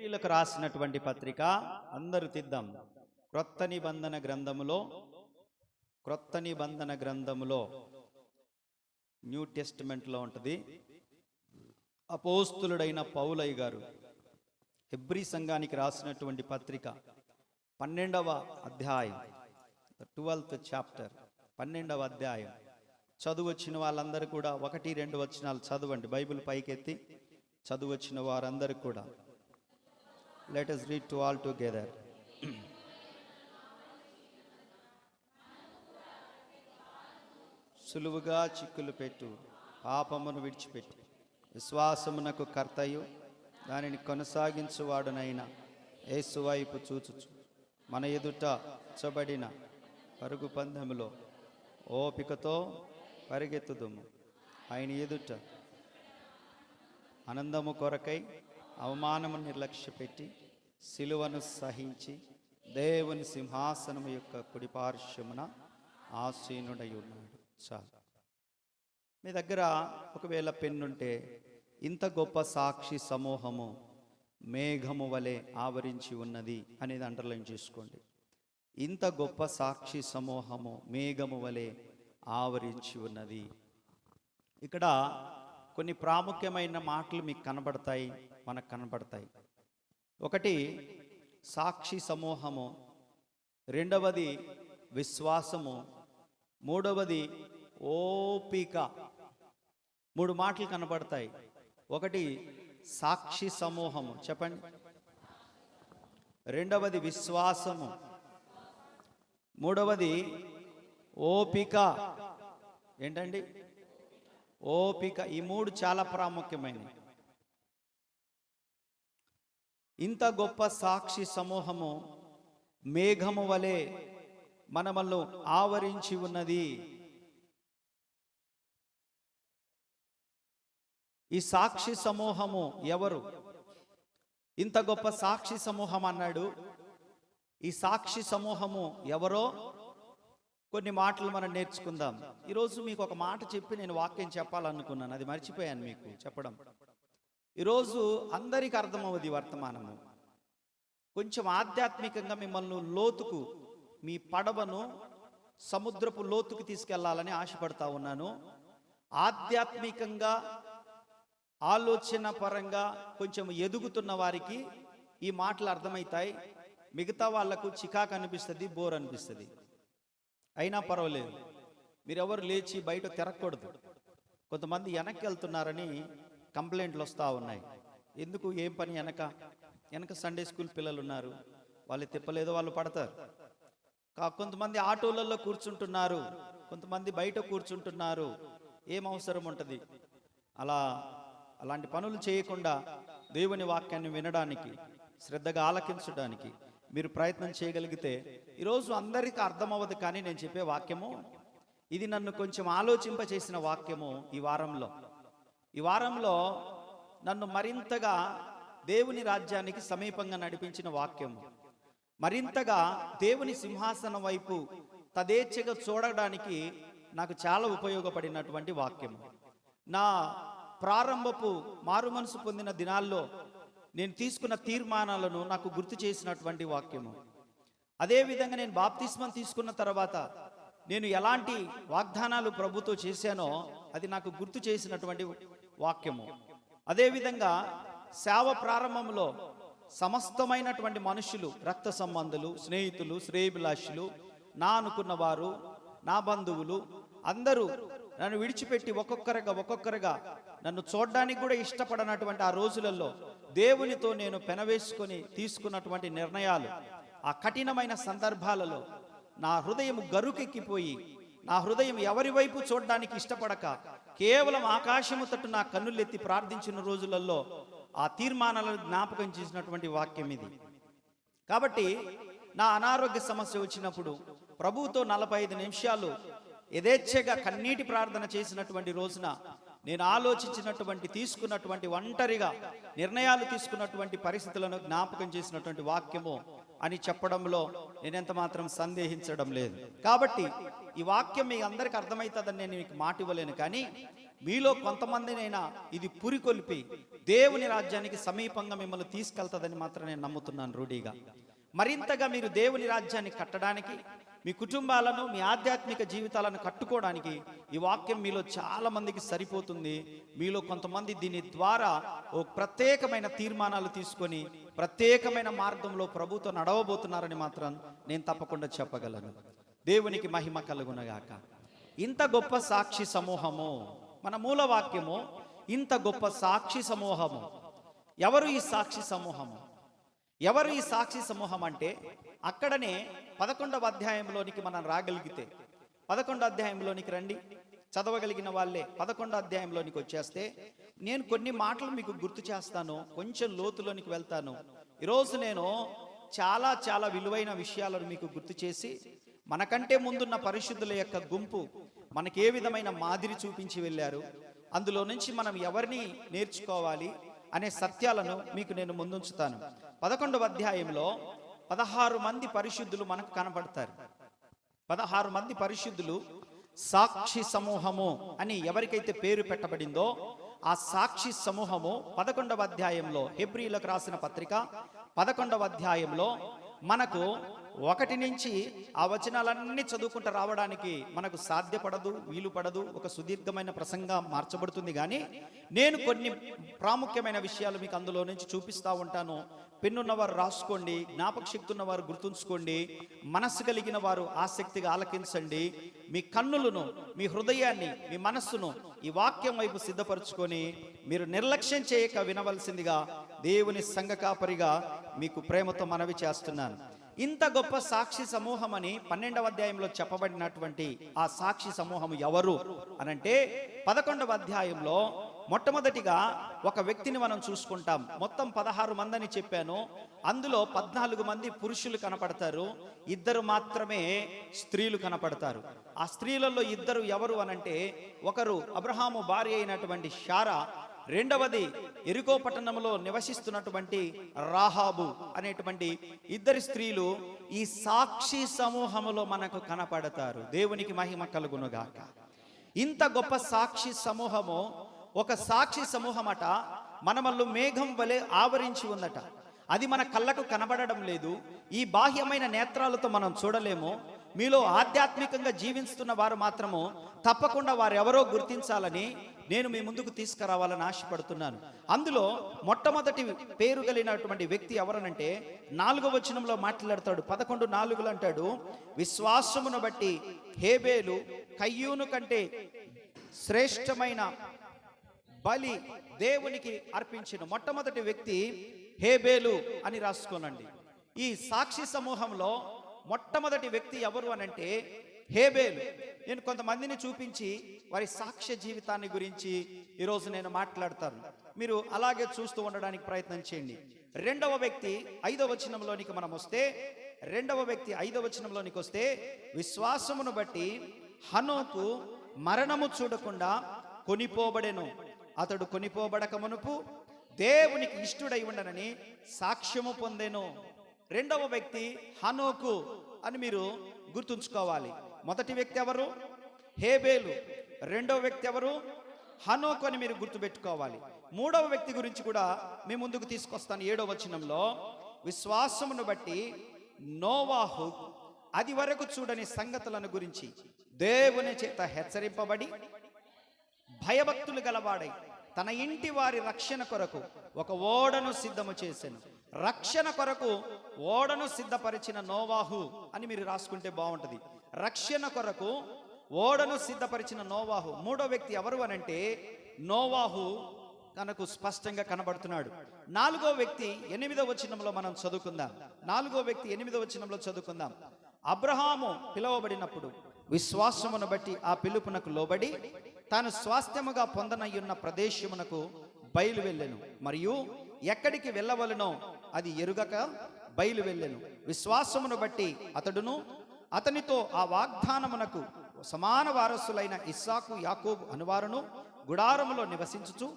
హెబ్రీయులకు రాసినటువంటి పత్రిక అందరూ తిద్దాం. క్రొత్త నిబంధన గ్రంథములో న్యూ టెస్టిమెంట్లో ఉంటుంది. అపోస్తులుడైన పౌలయ్య గారు హెబ్రీ సంఘానికి రాసినటువంటి పత్రిక 12వ అధ్యాయం 12th చాప్టర్ 12వ అధ్యాయం చదువొచ్చిన వాళ్ళందరూ కూడా 1-2 వచనాలు చదవండి. బైబిల్ పైకెత్తి చదువొచ్చిన వారందరూ కూడా let us read to all together. సులువుగా చిక్కులు పెట్టు పాపమును విడిచిపెట్టు విశ్వాసమునకు కర్తయు దానిని కొనసాగించువాడునైన యేసు వైపు చూచుచు మన ఎదుట ఉంచబడిన పరుగు పందెములో ఓపికతో పరిగెత్తుదుము. ఆయన ఎదుట ఆనందము కొరకై అవమానము నిర్లక్ష్యపెట్టి సిలువను సహించి దేవుని సింహాసనము యొక్క కుడిపార్శ్వమున ఆసీనుడై ఉన్నాడు. చాలు. మీ దగ్గర ఒకవేళ పెన్నుంటే ఇంత గొప్ప సాక్షి సమూహము మేఘము వలె ఆవరించి ఉన్నది అనేది అండర్లైన్ చేసుకోండి. ఇంత గొప్ప సాక్షి సమూహము మేఘము వలె ఆవరించి ఉన్నది. ఇక్కడ కొన్ని ప్రాముఖ్యమైన మాటలు మీకు కనబడతాయి, మనకు కనబడతాయి. ఒకటి సాక్షి సమూహము, రెండవది విశ్వాసము, మూడవది ఓపిక. 3 మాటలు కనబడతాయి. ఒకటి సాక్షి సమూహము, చెప్పండి. రెండవది విశ్వాసము, మూడవది ఓపిక. ఏంటండి? ఓపిక. ఈ 3 చాలా ప్రాముఖ్యమైనవి. ఇంత గొప్ప సాక్షి సమూహము మేఘము వలె మనమల్ని ఆవరించి ఉన్నది. ఈ సాక్షి సమూహము ఎవరు? ఇంత గొప్ప సాక్షి సమూహం అన్నాడు. ఈ సాక్షి సమూహము ఎవరో కొన్ని మాటలు మనం నేర్చుకుందాం. ఈరోజు మీకు ఒక మాట చెప్పి నేను వాక్యం చెప్పాలనుకున్నాను, అది మర్చిపోయాను మీకు చెప్పడం. ఈరోజు అందరికీ అర్థమవుది వర్తమానము. కొంచెం ఆధ్యాత్మికంగా మిమ్మల్ని లోతుకు, మీ పడవను సముద్రపు లోతుకు తీసుకెళ్లాలని ఆశపడతా ఉన్నాను. ఆధ్యాత్మికంగా ఆలోచన పరంగా కొంచెం ఎదుగుతున్న వారికి ఈ మాటలు అర్థమవుతాయి. మిగతా వాళ్లకు చికాకు అనిపిస్తుంది, బోర్ అనిపిస్తుంది. అయినా పర్వాలేదు, మీరెవరు లేచి బయట తిరగకూడదు. కొంతమంది వెనక్కి వెళ్తున్నారని కంప్లైంట్లు వస్తూ ఉన్నాయి. ఎందుకు? ఏం పని? వెనక సండే స్కూల్ పిల్లలు ఉన్నారు, వాళ్ళు తిప్పలేదో వాళ్ళు పడతారు. కొంతమంది ఆటోలలో కూర్చుంటున్నారు, కొంతమంది బయట కూర్చుంటున్నారు. ఏం అవసరం ఉంటుంది? అలాంటి పనులు చేయకుండా దేవుని వాక్యాన్ని వినడానికి, శ్రద్ధగా ఆలకించడానికి మీరు ప్రయత్నం చేయగలిగితే ఈరోజు అందరికీ అర్థమవ్వదు. కానీ నేను చెప్పే వాక్యము ఇది నన్ను కొంచెం ఆలోచింపచేసిన వాక్యము. ఈ వారంలో నన్ను మరింతగా దేవుని రాజ్యానికి సమీపంగా నడిపించిన వాక్యము, మరింతగా దేవుని సింహాసనం వైపు తదేచ్ఛగా చూడడానికి నాకు చాలా ఉపయోగపడినటువంటి వాక్యము. నా ప్రారంభపు మారు మనసు పొందిన దినాల్లో నేను తీసుకున్న తీర్మానాలను నాకు గుర్తు చేసినటువంటి వాక్యము. అదేవిధంగా నేను బాప్తిస్మం తీసుకున్న తర్వాత నేను ఎలాంటి వాగ్దానాలు ప్రభుతో చేశానో అది నాకు గుర్తు చేసినటువంటి వాక్యము. అదేవిధంగా సేవ ప్రారంభంలో సమస్తమైనటువంటి మనుషులు, రక్త సంబంధులు, స్నేహితులు, శ్రేయభిలాషులు, నా అనుకున్న వారు, నా బంధువులు అందరూ నన్ను విడిచిపెట్టి ఒక్కొక్కరుగా నన్ను చూడడానికి కూడా ఇష్టపడనటువంటి ఆ రోజులలో దేవునితో నేను పెనవేసుకొని తీసుకున్నటువంటి నిర్ణయాలు, ఆ కఠినమైన సందర్భాలలో నా హృదయం గరుకెక్కిపోయి, నా హృదయం ఎవరి వైపు చూడడానికి ఇష్టపడక కేవలం ఆకాశము తట్టు నా కన్నులెత్తి ప్రార్థించిన రోజులలో ఆ తీర్మానాలను జ్ఞాపకం చేసినటువంటి వాక్యం ఇది. కాబట్టి నా అనారోగ్య సమస్య వచ్చినప్పుడు ప్రభువుతో 45 నిమిషాలు యథేచ్ఛగా కన్నీటి ప్రార్థన చేసినటువంటి రోజున నేను ఆలోచించినటువంటి, తీసుకున్నటువంటి, ఒంటరిగా నిర్ణయాలు తీసుకున్నటువంటి పరిస్థితులను జ్ఞాపకం చేసినటువంటి వాక్యము అని చెప్పడంలో నేనెంత మాత్రం సందేహించడం లేదు. కాబట్టి ఈ వాక్యం మీ అందరికి అర్థమవుతుందని నేను మీకు మాట ఇవ్వలేను. కానీ మీలో కొంతమందినైనా ఇది పురికొల్పి దేవుని రాజ్యానికి సమీపంగా మిమ్మల్ని తీసుకెళ్తుందని మాత్రం నేను నమ్ముతున్నాను రూఢీగా. మరింతగా మీరు దేవుని రాజ్యాన్ని కట్టడానికి, మీ కుటుంబాలను, మీ ఆధ్యాత్మిక జీవితాలను కట్టుకోవడానికి ఈ వాక్యం మీలో చాలా మందికి సరిపోతుంది. మీలో కొంతమంది దీని ద్వారా ఓ ప్రత్యేకమైన తీర్మానాలు తీసుకొని ప్రత్యేకమైన మార్గంలో ప్రభుతో నడవబోతున్నారని మాత్రం నేను తప్పకుండా చెప్పగలను. దేవునికి మహిమ కలుగునగాక. ఇంత గొప్ప సాక్షి సమూహము, మన మూల వాక్యము ఇంత గొప్ప సాక్షి సమూహము. ఎవరు ఈ సాక్షి సమూహము? ఎవరు ఈ సాక్షి సమూహం అంటే, అక్కడనే 11వ అధ్యాయంలోనికి మనం రాగలిగితే, 11వ అధ్యాయంలోనికి రండి, చదవగలిగిన వాళ్ళే 11వ అధ్యాయంలోనికి వచ్చేస్తే నేను కొన్ని మాటలు మీకు గుర్తు చేస్తాను, కొంచెం లోతులోనికి వెళ్తాను. ఈరోజు నేను చాలా చాలా విలువైన విషయాలను మీకు గుర్తు చేసి, మనకంటే ముందున్న పరిశుద్ధుల యొక్క గుంపు మనకి ఏ విధమైన మాదిరి చూపించి వెళ్ళారు, అందులో నుంచి మనం ఎవరిని నేర్చుకోవాలి అనే సత్యాలను మీకు నేను ముందుంచుతాను. 11వ అధ్యాయంలో 16 మంది పరిశుద్ధులు మనకు కనపడతారు. 16 మంది పరిశుద్ధులు సాక్షి సమూహము అని ఎవరికైతే పేరు పెట్టబడిందో ఆ సాక్షి సమూహము 11వ అధ్యాయంలో, హెబ్రీయులకు రాసిన పత్రిక 11వ అధ్యాయంలో మనకు 1 నుంచి ఆ వచనాలన్నీ చదువుకుంటూ రావడానికి మనకు సాధ్యపడదు, వీలు పడదు. ఒక సుదీర్ఘమైన ప్రసంగం మార్చబడుతుంది. కానీ నేను కొన్ని ప్రాముఖ్యమైన విషయాలు మీకు అందులో నుంచి చూపిస్తూ ఉంటాను. పెన్నున్నవారు రాసుకోండి, జ్ఞాపక శక్తి ఉన్నవారు గుర్తుంచుకోండి, మనస్సు కలిగిన వారు ఆసక్తిగా ఆలకించండి. మీ కన్నులను, మీ హృదయాన్ని, మీ మనస్సును ఈ వాక్యం వైపు సిద్ధపరచుకొని మీరు నిర్లక్ష్యం చేయక వినవలసిందిగా దేవుని సంఘ కాపరిగా మీకు ప్రేమతో మనవి చేస్తున్నాను. ఇంత గొప్ప సాక్షి సమూహం అని 12వ అధ్యాయంలో చెప్పబడినటువంటి ఆ సాక్షి సమూహం ఎవరు అనంటే, 11వ అధ్యాయంలో మొట్టమొదటిగా ఒక వ్యక్తిని మనం చూసుకుంటాం. మొత్తం 16 మంది అని చెప్పాను. అందులో 14 మంది పురుషులు కనపడతారు, 2 మాత్రమే స్త్రీలు కనపడతారు. ఆ స్త్రీలలో 2 ఎవరు అనంటే, ఒకరు అబ్రహాము భార్య అయినటువంటి శారా, రెండవది ఎరికో పట్టణంలో నివసిస్తున్నటువంటి రాహాబు అనేటువంటి 2 స్త్రీలు ఈ సాక్షి సమూహములో మనకు కనపడతారు. దేవునికి మహిమ కలుగునుగాక. ఇంత గొప్ప సాక్షి సమూహము, ఒక సాక్షి సమూహమట మనమల్లు మేఘం వలె ఆవరించి ఉందట. అది మన కళ్ళకు కనబడడం లేదు, ఈ బాహ్యమైన నేత్రాలతో మనం చూడలేము. మీలో ఆధ్యాత్మికంగా జీవిస్తున్న వారు మాత్రము తప్పకుండా వారెవరో గుర్తించాలని నేను మీ ముందుకు తీసుకురావాలని ఆశపడుతున్నాను. అందులో మొట్టమొదటి పేరు కలిగినటువంటి వ్యక్తి ఎవరనంటే, 4వ వచనంలో మాట్లాడతాడు. 11:4 అంటాడు, విశ్వాసమును బట్టి హేబేలు కయ్యూను కంటే శ్రేష్టమైన బలి దేవునికి అర్పించిన మొట్టమొదటి వ్యక్తి హేబేలు అని రాసుకోనండి. ఈ సాక్షి సమూహంలో మొట్టమొదటి వ్యక్తి ఎవరు అనంటే హేబేలు. నేను కొంతమందిని చూపించి వారి సాక్ష్య జీవితాన్ని గురించి ఈరోజు నేను మాట్లాడతాను. మీరు అలాగే చూస్తూ ఉండడానికి ప్రయత్నం చేయండి. 2వ వ్యక్తి 5వ వచనంలోనికి మనం వస్తే, 2వ వ్యక్తి 5వ వచనంలోనికి వస్తే, విశ్వాసమును బట్టి హనోకు మరణము చూడకుండా కొనిపోబడెను. అతడు కొనిపోబడక మునుపు దేవునికి ఇష్టుడై ఉండనని సాక్ష్యము పొందెను. 2వ వ్యక్తి హనోకు అని మీరు గుర్తుంచుకోవాలి. మొదటి వ్యక్తి ఎవరు? హేబేలు. 2వ వ్యక్తి ఎవరు? హనోకు అని మీరు గుర్తుపెట్టుకోవాలి. 3వ వ్యక్తి గురించి కూడా మీ ముందుకు తీసుకొస్తాను. 7వ వచనంలో, విశ్వాసమును బట్టి నోవాహు అది వరకు చూడని సంగతులను గురించి దేవుని చేత హెచ్చరింపబడి భయభక్తులు గలవాడై తన ఇంటి వారి రక్షణ కొరకు ఒక ఓడను సిద్ధము చేసెను. రక్షణ కొరకు ఓడను సిద్ధపరిచిన నోవాహు అని మీరు రాసుకుంటే బాగుంటుంది. రక్షణ కొరకు ఓడను సిద్ధపరిచిన నోవాహు. 3వ వ్యక్తి ఎవరు అనంటే నోవాహు మనకు స్పష్టంగా కనబడుతున్నాడు. 4వ వ్యక్తి 8వ వచనంలో మనం చదువుకుందాం. 4వ వ్యక్తి 8వ వచనంలో చదువుకుందాం. అబ్రహాము పిలువబడినప్పుడు విశ్వాసమును బట్టి ఆ పిలుపునకు లోబడి తాను స్వాస్థ్యముగా పొందనయ్యున్న ప్రదేశమునకు బయలు వెళ్ళెను, మరియు ఎక్కడికి వెళ్ళవలనో అది ఎరుగక బయలు వెళ్ళెను. విశ్వాసమును బట్టి అతడును అతనితో ఆ వాగ్దానమునకు సమాన వారసులైన ఇస్సాకు యాకోబు అనువారును గుడారములో నివసించుచు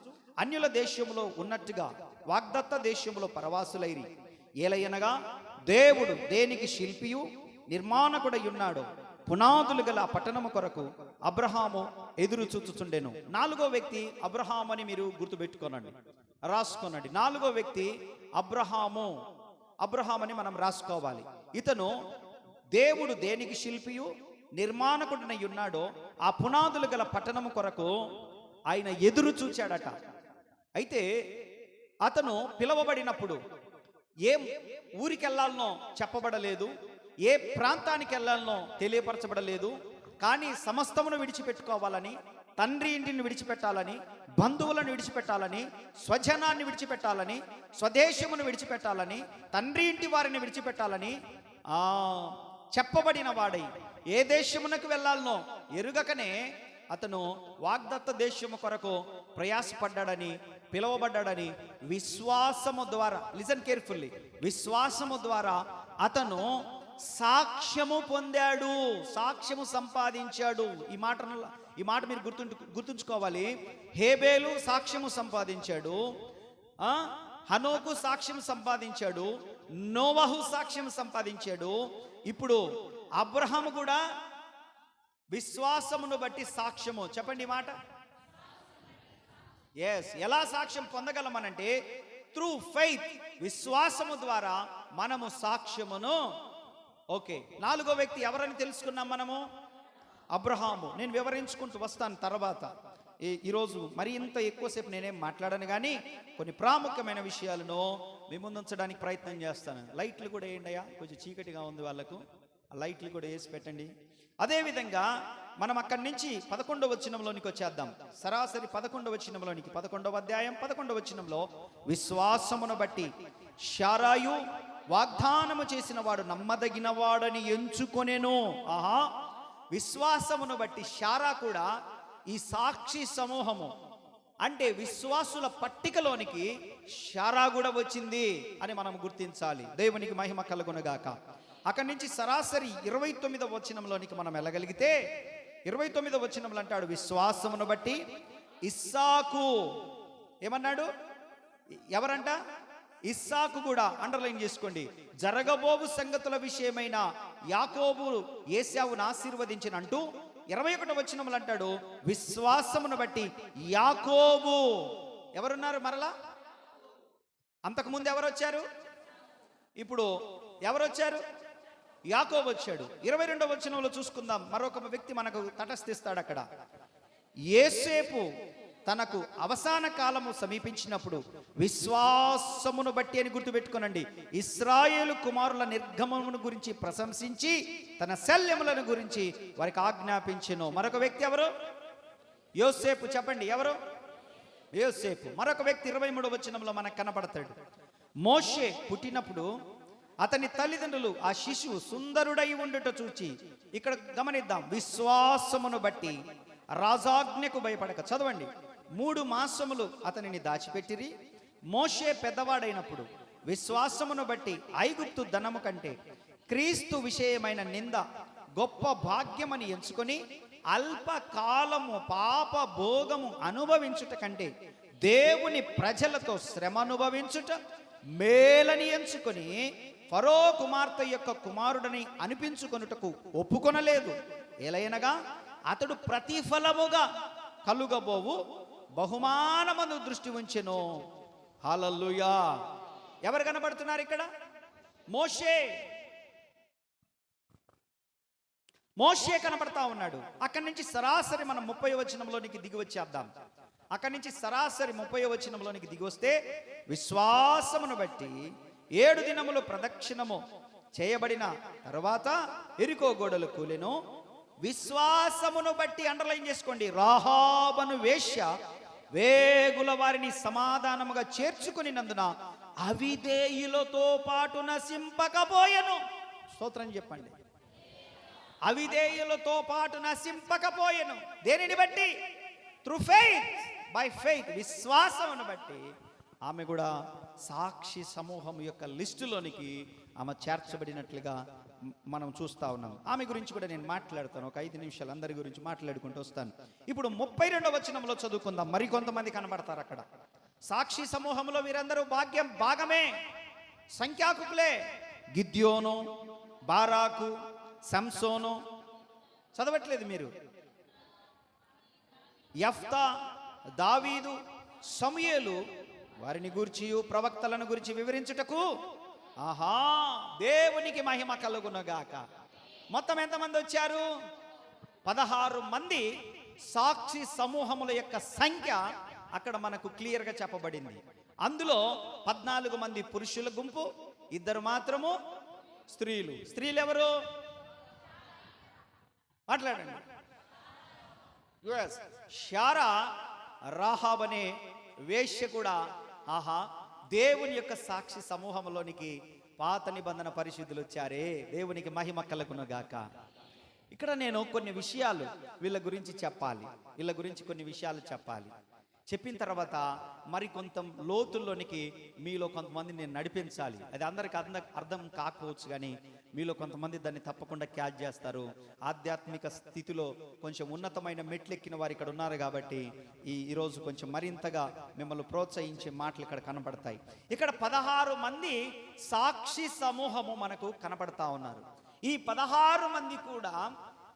అన్యుల దేశములో ఉన్నట్టుగా వాగ్దత్త దేశములో పరవాసులైరి. ఏలయనగా దేవుడు దేనికి శిల్పియు నిర్మాణకుడై ఉన్నాడో పునాదులు గల పట్టణము కొరకు అబ్రహాము ఎదురు చూచుచుండెను. 4వ వ్యక్తి అబ్రహాము అని మీరు గుర్తుపెట్టుకోనండి, రాసుకోనండి. 4వ వ్యక్తి అబ్రహాము అని మనం రాసుకోవాలి. ఇతను దేవుడు దేనికి శిల్పియు నిర్మాణకుడినై ఉన్నాడో ఆ పునాదులు గల పట్టణము కొరకు ఆయన ఎదురు చూచాడట. అయితే అతను పిలువబడినప్పుడు ఏ ఊరికి వెళ్ళాలనో చెప్పబడలేదు, ఏ ప్రాంతానికి వెళ్ళాలనో తెలియపరచబడలేదు. కానీ సమస్తమును విడిచిపెట్టుకోవాలని, తండ్రి ఇంటిని విడిచిపెట్టాలని, బంధువులను విడిచిపెట్టాలని, స్వజనాన్ని విడిచిపెట్టాలని, స్వదేశమును విడిచిపెట్టాలని, తండ్రి ఇంటి వారిని విడిచిపెట్టాలని చెప్పబడిన వాడై ఏ దేశమునకు వెళ్ళాలనో ఎరుగకనే అతను వాగ్దత్త దేశము కొరకు ప్రయాసపడ్డాడని, పిలువబడ్డాడని విశ్వాసము ద్వారా, లిసన్ కేర్ఫుల్లీ, విశ్వాసము ద్వారా అతను సాక్ష్యము పొందాడు, సాక్ష్యము సంపాదించాడు. ఈ మాట మీరు గుర్తుంచుకోవాలి. హేబేలు సాక్ష్యము సంపాదించాడు, హనోకు సాక్ష్యం సంపాదించాడు, నోవహు సాక్ష్యం సంపాదించాడు. ఇప్పుడు అబ్రహాము కూడా విశ్వాసమును బట్టి సాక్ష్యము, చెప్పండి ఈ మాట. ఎలా సాక్ష్యం పొందగలమనంటే త్రూ ఫెయిత్, విశ్వాసము ద్వారా మనము సాక్ష్యమును. ఓకే, 4వ వ్యక్తి ఎవరని తెలుసుకున్నాం మనము? అబ్రహాము. నేను వివరించుకుంటూ వస్తాను తర్వాత. ఈరోజు మరి ఇంత ఎక్కువసేపు నేనేం మాట్లాడను, కానీ కొన్ని ప్రాముఖ్యమైన విషయాలను మీ ముందుంచడానికి ప్రయత్నం చేస్తాను. లైట్లు కూడా వేయండి అయ్యా, కొంచెం చీకటిగా ఉంది వాళ్ళకు, ఆ లైట్లు కూడా వేసి పెట్టండి. అదేవిధంగా మనం అక్కడి నుంచి 11వ వచనంలోనికి వచ్చేద్దాం. సరాసరి 11వ వచనంలోనికి, 11వ అధ్యాయం 11వ వచనంలో, విశ్వాసమును బట్టి శారాయు వాగ్దానము చేసిన వాడు నమ్మదగిన వాడని ఎంచుకొనెను. విశ్వాసమును బట్టి శారా కూడా ఈ సాక్షి సమూహము అంటే విశ్వాసుల పట్టికలోనికి శారా కూడా వచ్చింది అని మనం గుర్తించాలి. దేవునికి మహిమ కలుగునుగాక. అక్కడి నుంచి సరాసరి 29వ వచనంలోనికి మనం వెళ్ళగలిగితే, 29వ వచనంలో అంటాడు, విశ్వాసమును బట్టి ఇస్సాకు ఏమన్నాడు? ఎవరంట? ఇస్సాకు కూడా, అండర్లైన్ చేసుకోండి, జరగబోవు సంగతుల విషయమైన యాకోబు ఏశావును ఆశీర్వదించిన అంటూ 21వ వచనంలో అంటాడు, విశ్వాసమును బట్టి యాకోబు. ఎవరున్నారు మరలా? అంతకుముందు ఎవరు వచ్చారు? ఇప్పుడు ఎవరు వచ్చారు? యాకోబు వచ్చాడు. 22వ వచనంలో చూసుకుందాం, మరొక వ్యక్తి మనకు తటస్థిస్తాడు అక్కడ. యోసేపు తనకు అవసాన కాలము సమీపించినప్పుడు విశ్వాసమును బట్టి అని గుర్తుపెట్టుకోనండి, ఇశ్రాయేలు కుమారుల నిర్గమమును గురించి ప్రశంసించి తన శల్యములను గురించి వారికి ఆజ్ఞాపించెను. మరొక వ్యక్తి ఎవరు? యోసేపు. చెప్పండి ఎవరు? యోసేపు. మరొక వ్యక్తి 23వ వచనంలో మనకు కనబడతాడు. మోషే పుట్టినప్పుడు అతని తల్లిదండ్రులు ఆ శిశువు సుందరుడై ఉండుట చూచి, ఇక్కడ గమనిద్దాం, విశ్వాసమును బట్టి రాజాజ్ఞకు భయపడక, చదవండి, 3 మాసములు అతనిని దాచిపెట్టిరి. మోషే పెద్దవాడైనప్పుడు విశ్వాసమును బట్టి ఐగుప్తు ధనము కంటే క్రీస్తు విషయమైన నింద గొప్ప భాగ్యమని ఎంచుకొని అల్పకాలము పాప భోగము అనుభవించుట కంటే దేవుని ప్రజలతో శ్రమ అనుభవించుట మేలని ఎంచుకొని ఫరో కుమార్తె యొక్క కుమారుడని అనిపించుకొనుటకు ఒప్పుకొనలేదు. ఎలయనగా అతడు ప్రతిఫలముగా కలుగబోవు బహుమానమును దృష్టి ఉంచెను. హల్లెలూయా. ఎవరు కనబడుతున్నారు ఇక్కడ? మోషే కనబడతా ఉన్నాడు. అక్కడి నుంచి సరాసరి మనం 30వ వచనంలోనికి దిగి వచ్చేద్దాం. అక్కడి నుంచి సరాసరి 30వ వచనంలోనికి దిగి వస్తే, విశ్వాసమును బట్టి 7 దినములు ప్రదక్షిణము చేయబడిన తరువాత ఎరికో గోడలు కూలెను. విశ్వాసమును బట్టి, అండర్లైన్ చేసుకోండి, రాహాబను వేశ్య వేగుల వారిని సమాధానముగా చేర్చుకునినందున అవిధేయులతో పాటు నశింపకపోయెను. స్తోత్రం చెప్పండి. అవిధేయులతో పాటు నశింపకపోయెను. దేనిని బట్టి? త్రూ ఫెయిత్, బై ఫెయిత్, విశ్వాసమును బట్టి ఆమె కూడా సాక్షి సమూహం యొక్క లిస్టులోనికి ఆమె చేర్చబడినట్లుగా మనం చూస్తా ఉన్నాం. ఆమె గురించి కూడా నేను మాట్లాడతాను, ఒక 5 నిమిషాలు అందరి గురించి మాట్లాడుకుంటూ వస్తాను. ఇప్పుడు 32వ వచనంలో చదువుకుందాం. మరికొంతమంది కనబడతారు అక్కడ. సాక్షి సమూహంలో వీరందరూ భాగమే, సంఖ్యాకులే. గిద్యోను, బారాకు, సంసోను, చదవట్లేదు మీరు. యెఫ్తా, దావీదు, సమూయేలు వారిని గూర్చి ప్రవక్తలను గురించి వివరించుటకు ఆహా దేవునికి మహిమ కలుగునుగాక. మొత్తం ఎంతమంది వచ్చారు? 16 మంది సాక్షి సమూహముల యొక్క సంఖ్య అక్కడ మనకు క్లియర్గా చెప్పబడింది. అందులో 14 మంది పురుషుల గుంపు, 2 మాత్రము స్త్రీలు. స్త్రీలు ఎవరు? మాట్లాడండి. శారా, రాహాబ్ అనే వేశ్య కూడా ఆహా దేవుని యొక్క సాక్షి సమూహంలోనికి పాత నిబంధన పరిశుద్ధులు వచ్చారే. దేవునికి మహిమ కలుగునుగాక. ఇక్కడ నేను కొన్ని విషయాలు వీళ్ళ గురించి చెప్పాలి. వీళ్ళ గురించి కొన్ని విషయాలు చెప్పాలి. చెప్పిన తర్వాత మరి కొంత లోతుల్లోనికి మీలో కొంతమంది నేను నడిపించాలి. అది అందరికి అర్థం కాకపోవచ్చు, కానీ మీలో కొంతమంది దాన్ని తప్పకుండా క్యాచ్ చేస్తారు. ఆధ్యాత్మిక స్థితిలో కొంచెం ఉన్నతమైన మెట్లెక్కిన వారు ఇక్కడ ఉన్నారు కాబట్టి ఈరోజు కొంచెం మరింతగా మిమ్మల్ని ప్రోత్సహించే మాటలు ఇక్కడ కనబడతాయి. ఇక్కడ 16 మంది సాక్షి సమూహము మనకు కనబడతా ఉన్నారు. ఈ 16 మంది కూడా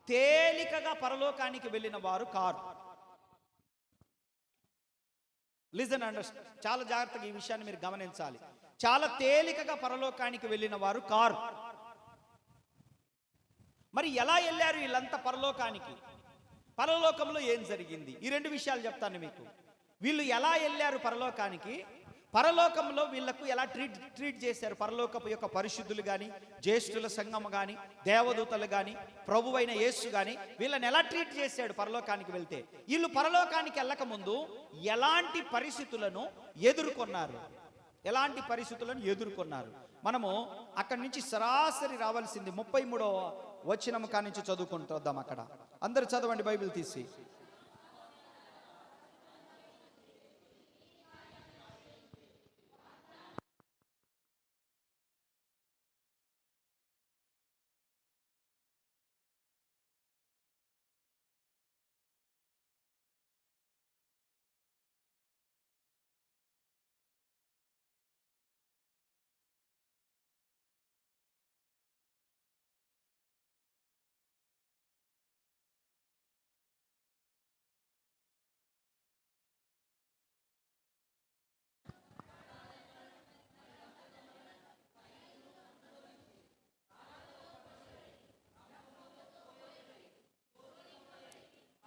తేలికగా పరలోకానికి వెళ్ళిన వారు కారు. లిజన్ అండర్స్టాండ్, చాలా జాగ్రత్తగా ఈ విషయాన్ని మీరు గమనించాలి. చాలా తేలికగా పరలోకానికి వెళ్ళిన వారు కారు. మరి ఎలా వెళ్ళారు వీళ్ళంతా పరలోకానికి? పరలోకంలో ఏం జరిగింది? ఈ 2 విషయాలు చెప్తాను మీకు. వీళ్ళు ఎలా వెళ్ళారు పరలోకానికి, పరలోకంలో వీళ్లకు ఎలా ట్రీట్ చేశారు పరలోకపు యొక్క పరిశుద్ధులు కానీ, జ్యేష్ఠుల సంఘము కానీ, దేవదూతలు కానీ, ప్రభువైన యేసు కానీ వీళ్ళని ఎలా ట్రీట్ చేశాడు పరలోకానికి వెళ్తే? వీళ్ళు పరలోకానికి వెళ్ళక ముందు ఎలాంటి పరిస్థితులను ఎదుర్కొన్నారు? ఎలాంటి పరిస్థితులను ఎదుర్కొన్నారు? మనము అక్కడి నుంచి సరాసరి రావాల్సింది 33వ వచనము కాడి నుంచి చదువుకుంటూ వద్దాం. అక్కడ అందరూ చదవండి బైబిల్ తీసి.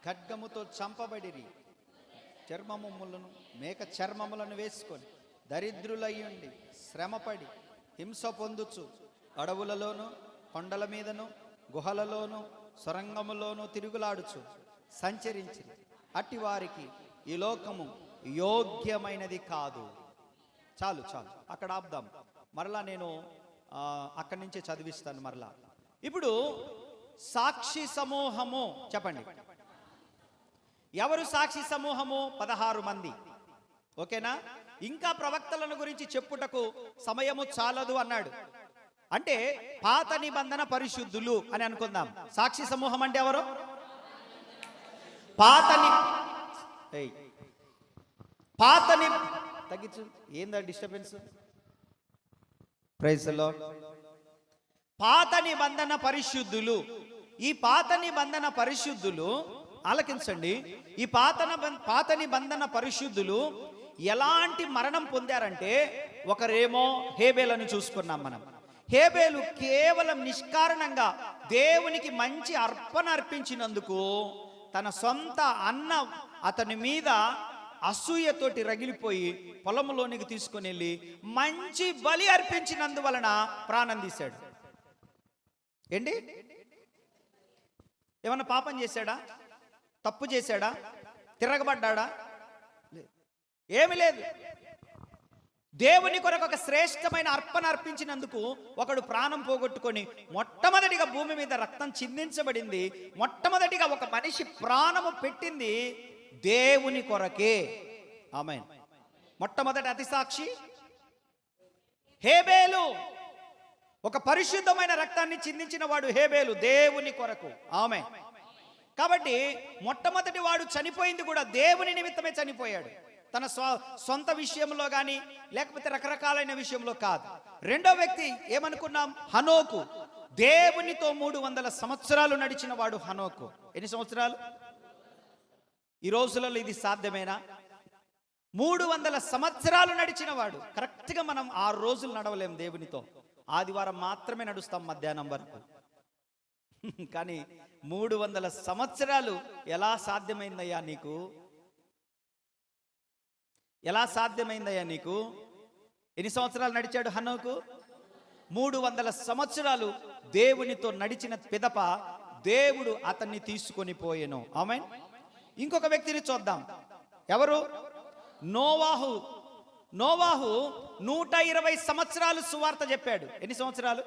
ఖడ్గముతో చంపబడిరి, చర్మములను మేక చర్మములను వేసుకొని దరిద్రులయ్యుండి శ్రమపడి హింస పొందుచు అడవులలోను కొండల మీదను గుహలలోను సొరంగములోను తిరుగులాడుచు సంచరించి అట్టి వారికి ఈ లోకము యోగ్యమైనది కాదు. చాలు చాలు, అక్కడ ఆపుదాం. మరలా నేను అక్కడి నుంచే చదివిస్తాను మరలా. ఇప్పుడు సాక్షి సమూహము చెప్పండి. ఎవరు సాక్షి సమూహము? 16 మంది. ఓకేనా? ఇంకా ప్రవక్తలను గురించి చెప్పుటకు సమయము చాలదు అన్నాడు. అంటే పాత నిబంధన పరిశుద్ధులు అని అనుకుందాం. సాక్షి సమూహం అంటే ఎవరు? తగ్గించు, ఏందా డిస్టర్బెన్స్? Praise the lord. పాత నిబంధన పరిశుద్ధులు. ఈ పాత నిబంధన పరిశుద్ధులు ఆలకించండి. ఈ పాత నిబంధన పరిశుద్ధులు ఎలాంటి మరణం పొందారంటే, ఒకరేమో హేబేలను చూసుకున్నాం మనం. హేబేలు కేవలం నిష్కారణంగా దేవునికి మంచి అర్పణ అర్పించినందుకు తన సొంత అన్న అతని మీద అసూయతోటి రగిలిపోయి పొలంలోనికి తీసుకుని వెళ్ళి మంచి బలి అర్పించినందువలన ప్రాణం తీశాడు. ఏంటి? ఏమన్నా పాపం చేశాడా? తప్పు చేశాడా? తిరగబడ్డాడా? ఏమి లేదు. దేవుని కొరకు ఒక శ్రేష్టమైన అర్పణ అర్పించినందుకు ఒకడు ప్రాణం పోగొట్టుకొని, మొట్టమొదటిగా భూమి మీద రక్తం చిందించబడింది. మొట్టమొదటిగా ఒక మనిషి ప్రాణము పెట్టింది దేవుని కొరకే. ఆమేన్. మొట్టమొదటి అతిసాక్షి హేబేలు. ఒక పరిశుద్ధమైన రక్తాన్ని చిందించిన వాడు హేబేలు, దేవుని కొరకు. ఆమేన్. కాబట్టి మొట్టమొదటి వాడు చనిపోయింది కూడా దేవుని నిమిత్తమే చనిపోయాడు. తన సొంత విషయంలో కానీ లేకపోతే రకరకాలైన విషయంలో కాదు. రెండో వ్యక్తి ఏమనుకున్నాం? హనోకు. దేవునితో 300 సంవత్సరాలు నడిచిన వాడు హనోకు. ఎన్ని సంవత్సరాలు? ఈ రోజులలో ఇది సాధ్యమేనా? 300 సంవత్సరాలు నడిచిన వాడు. కరెక్ట్గా మనం 6 రోజులు నడవలేం దేవునితో, ఆదివారం మాత్రమే నడుస్తాం మధ్యాహ్నం వరకు. కానీ 300 సంవత్సరాలు ఎలా సాధ్యమైందయ్యా నీకు? ఎలా సాధ్యమైందయ్యా నీకు? ఎన్ని సంవత్సరాలు నడిచాడు హనోకు? 300 సంవత్సరాలు దేవునితో నడిచిన పిదప దేవుడు అతన్ని తీసుకొని పోయెను. ఆమేన్. ఇంకొక వ్యక్తిని చూద్దాం. ఎవరు? నోవాహు. నోవాహు 120 సంవత్సరాలు సువార్త చెప్పాడు. ఎన్ని సంవత్సరాలు?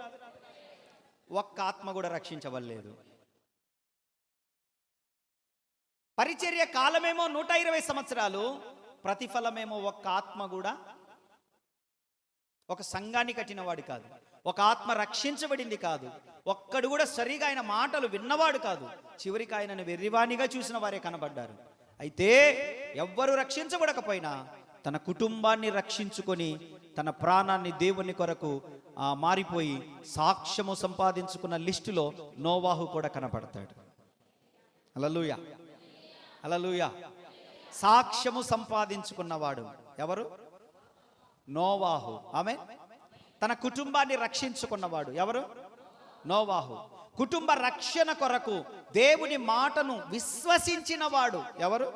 ఒక్క ఆత్మ కూడా రక్షించవలేదు. పరిచర్య కాలమేమో 120 సంవత్సరాలు, ప్రతిఫలమేమో ఒక్క ఆత్మ కూడా, ఒక సంఘాన్ని కట్టినవాడు కాదు, ఒక ఆత్మ రక్షించబడింది కాదు, ఒక్కడు కూడా సరిగా ఆయన మాటలు విన్నవాడు కాదు. చివరికి ఆయనను వెర్రివాణిగా చూసిన వారే కనబడ్డారు. అయితే ఎవ్వరు రక్షించబడకపోయినా తన కుటుంబాన్ని రక్షించుకొని తన ప్రాణాన్ని దేవుని కొరకు మారిపోయి సాక్ష్యము సంపాదించుకున్న లిస్టులో నోవాహు కూడా కనపడతాడు. హల్లెలూయా, హల్లెలూయా. సాక్ష్యము సంపాదించుకున్నవాడు ఎవరు? నోవాహు. ఆమె తన కుటుంబాన్ని రక్షించుకున్నవాడు ఎవరు? నోవాహు. కుటుంబ రక్షణ కొరకు దేవుని మాటను విశ్వసించిన వాడు ఎవరు?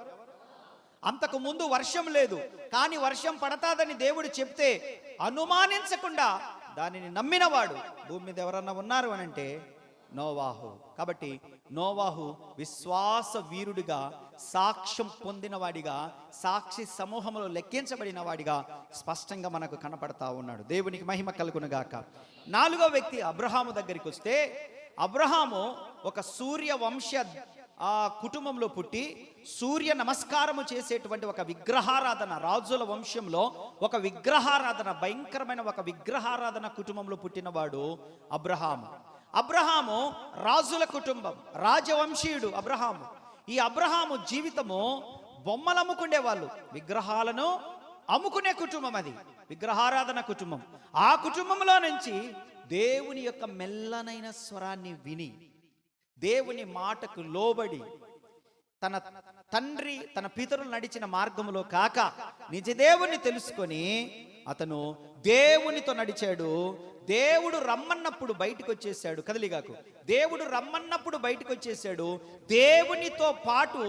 అంతకు ముందు వర్షం లేదు, కానీ వర్షం పడతాదని దేవుడు చెప్తే అనుమానించకుండా దానిని నమ్మినవాడు భూమి మీద ఎవరన్నా ఉన్నారు అని అంటే నోవాహు. కాబట్టి నోవాహు విశ్వాస వీరుడిగా, సాక్ష్యం పొందినవాడిగా, సాక్షి సమూహంలో లెక్కించబడిన వాడిగా స్పష్టంగా మనకు కనపడతా ఉన్నాడు. దేవునికి మహిమ కలుగునుగాక. 4వ వ్యక్తి అబ్రహాము దగ్గరికి వస్తే, అబ్రహాము ఒక సూర్య వంశ కుటుంబంలో పుట్టి సూర్య నమస్కారము చేసేటువంటి ఒక విగ్రహారాధన, రాజుల వంశంలో ఒక విగ్రహారాధన, భయంకరమైన ఒక విగ్రహారాధన కుటుంబంలో పుట్టినవాడు అబ్రహాము. అబ్రహాము రాజుల కుటుంబం, రాజవంశీయుడు అబ్రహాము. ఈ అబ్రహాము జీవితము బొమ్మలు అమ్ముకునే వాళ్ళు, విగ్రహాలను అమ్ముకునే కుటుంబం, అది విగ్రహారాధన కుటుంబం. ఆ కుటుంబంలో నుంచి దేవుని యొక్క మెల్లనైన స్వరాన్ని విని దేవుని మాటకు లోబడి తన తండ్రి తన పితరులు నడిచిన మార్గంలో కాక నిజ దేవుని తెలుసుకొని అతను దేవునితో నడిచాడు. దేవుడు రమ్మన్నప్పుడు బయటకు వచ్చేసాడు. కదలిగాకు దేవుడు రమ్మన్నప్పుడు బయటకు వచ్చేసాడు. దేవునితో పాటు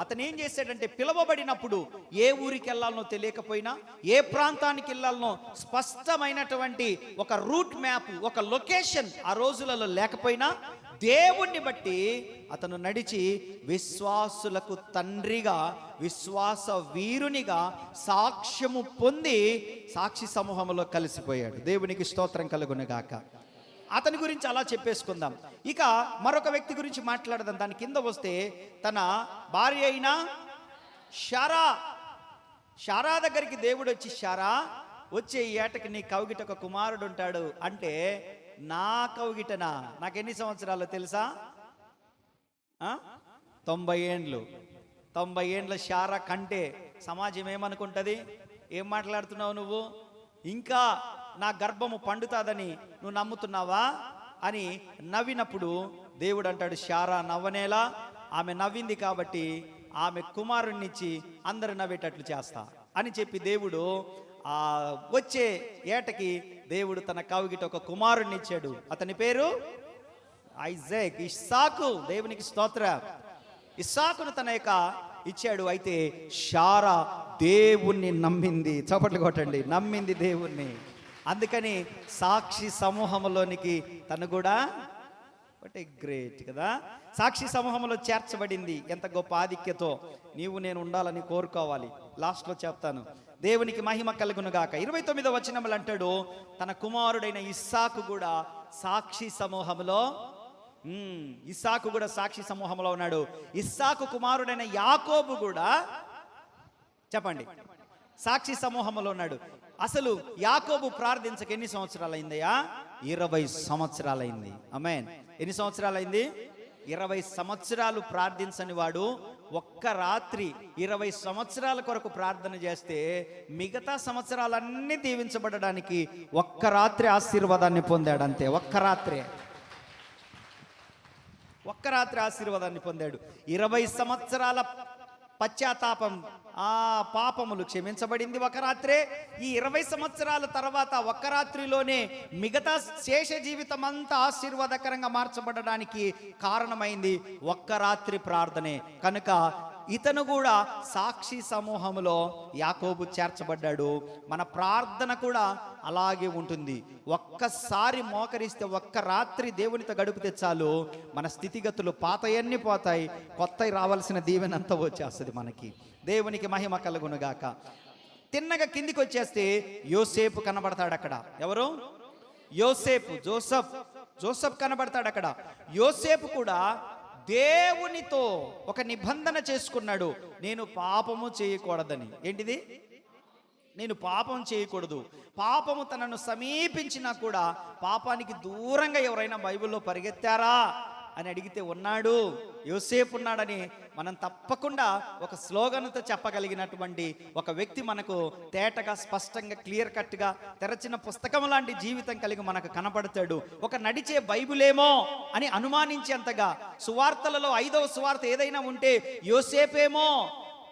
అతను ఏం చేశాడంటే, పిలవబడినప్పుడు ఏ ఊరికి వెళ్ళాలనో తెలియకపోయినా, ఏ ప్రాంతానికి వెళ్ళాలనో స్పష్టమైనటువంటి ఒక రూట్ మ్యాప్, ఒక లొకేషన్ ఆ రోజులలో లేకపోయినా దేవుణ్ణి బట్టి అతను నడిచి విశ్వాసులకు తండ్రిగా, విశ్వాస వీరునిగా సాక్ష్యము పొంది సాక్షి సమూహంలో కలిసిపోయాడు. దేవునికి స్తోత్రం కలుగునుగాక. అతని గురించి అలా చెప్పేసుకుందాం. ఇక మరొక వ్యక్తి గురించి మాట్లాడదాం. దాని కింద వస్తే తన భార్య అయిన శారా దగ్గరికి దేవుడు వచ్చి, శారా వచ్చే ఈ ఏటకి నీ కౌగిట ఒక కుమారుడు ఉంటాడు అంటే, నా కౌగిటనా? నాకెన్ని సంవత్సరాలు తెలుసా? 90 ఏండ్లు. 90 ఏండ్ల శారా కంటే సమాజం ఏమనుకుంటుంది? ఏం మాట్లాడుతున్నావు నువ్వు? ఇంకా నా గర్భము పండుతాదని నువ్వు నమ్ముతున్నావా అని నవ్వినప్పుడు దేవుడు అంటాడు, శారా నవ్వనేలా, ఆమె నవ్వింది కాబట్టి ఆమె కుమారుణ్ణిచ్చి అందరు నవ్వేటట్లు చేస్తా అని చెప్పి దేవుడు వచ్చే ఏటకి దేవుడు తన కౌగిట ఒక కుమారుణ్ణి ఇచ్చాడు. అతని పేరు ఐజాక్, ఇస్సాకు. దేవునికి స్తోత్ర. ఇస్సాకును తన యొక్క ఇచ్చాడు. అయితే శారా దేవుణ్ణి నమ్మింది. చప్పట్లు కొట్టండి. నమ్మింది దేవుణ్ణి. అందుకని సాక్షి సమూహంలోనికి తను కూడా ఒకటి గ్రేట్ కదా, సాక్షి సమూహంలో చేర్చబడింది. ఎంత గొప్ప ఆధిక్యతో నీవు నేను ఉండాలని కోరుకోవాలి. లాస్ట్లో చెప్తాను. దేవునికి మహిమ కలుగునుగాక. 29వ వచనములు అంటాడు, తన కుమారుడైన ఇస్సాకు కూడా సాక్షి సమూహంలో, ఇస్సాకు కూడా సాక్షి సమూహంలో ఉన్నాడు. ఇస్సాకు కుమారుడైన యాకోబు కూడా చెప్పండి సాక్షి సమూహంలో ఉన్నాడు. అసలు యాకోబు ప్రార్థించక ఎన్ని సంవత్సరాలైందయ్యా? 20 సంవత్సరాలైంది. ఆమేన్. ఎన్ని సంవత్సరాలైంది? 20 సంవత్సరాలు ప్రార్థించని వాడు ఒక్క రాత్రి 20 సంవత్సరాల కొరకు ప్రార్థన చేస్తే మిగతా సంవత్సరాలన్నీ దీవించబడడానికి ఒక్క రాత్రి ఆశీర్వాదాన్ని పొందాడు. అంతే, ఒక్క రాత్రే. ఒక్క రాత్రి ఆశీర్వాదాన్ని పొందాడు. 20 సంవత్సరాల పశ్చాత్తాపం, ఆ పాపములు క్షమించబడింది ఒక రాత్రే. ఈ 20 సంవత్సరాల తర్వాత ఒక్క రాత్రిలోనే మిగతా శేష జీవితం అంతా ఆశీర్వాదకరంగా మార్చబడడానికి కారణమైంది ఒక్క రాత్రి ప్రార్థనే. కనుక ఇతను కూడా సాక్షి సమూహంలో యాకోబు చేర్చబడ్డాడు. మన ప్రార్థన కూడా అలాగే ఉంటుంది. ఒక్కసారి మోకరిస్తే, ఒక్క రాత్రి దేవునితో గడిపితే చాలు, మన స్థితిగతులు పాతయన్నీ పోతాయి, కొత్తవి రావాల్సిన దీవెనంతా వచ్చేస్తుంది మనకి. దేవునికి మహిమ కలుగునుగాక. తిన్నగా కిందికి వచ్చేస్తే యోసేపు కనబడతాడు అక్కడ. ఎవరు? యోసేపు, జోసెఫ్ కనబడతాడు అక్కడ. యోసేపు కూడా దేవునితో ఒక నిబంధన చేసుకున్నాడు, నేను పాపము చేయకూడదని. ఏంటిది? నేను పాపం చేయకూడదు. పాపము తనను సమీపించినా కూడా పాపానికి దూరంగా ఎవరైనా బైబిల్లో పరిగెత్తారా అని అడిగితే ఉన్నాడు, యోసేపు ఉన్నాడని మనం తప్పకుండా ఒక స్లోగన్తో చెప్పగలిగినటువంటి ఒక వ్యక్తి మనకు తేటగా, స్పష్టంగా, క్లియర్ కట్గా తెరచిన పుస్తకం లాంటి జీవితం కలిగి మనకు కనపడతాడు. ఒక నడిచే బైబిలేమో అని అనుమానించేంతగా, సువార్తలలో 5వ సువార్త ఏదైనా ఉంటే యోసేపేమో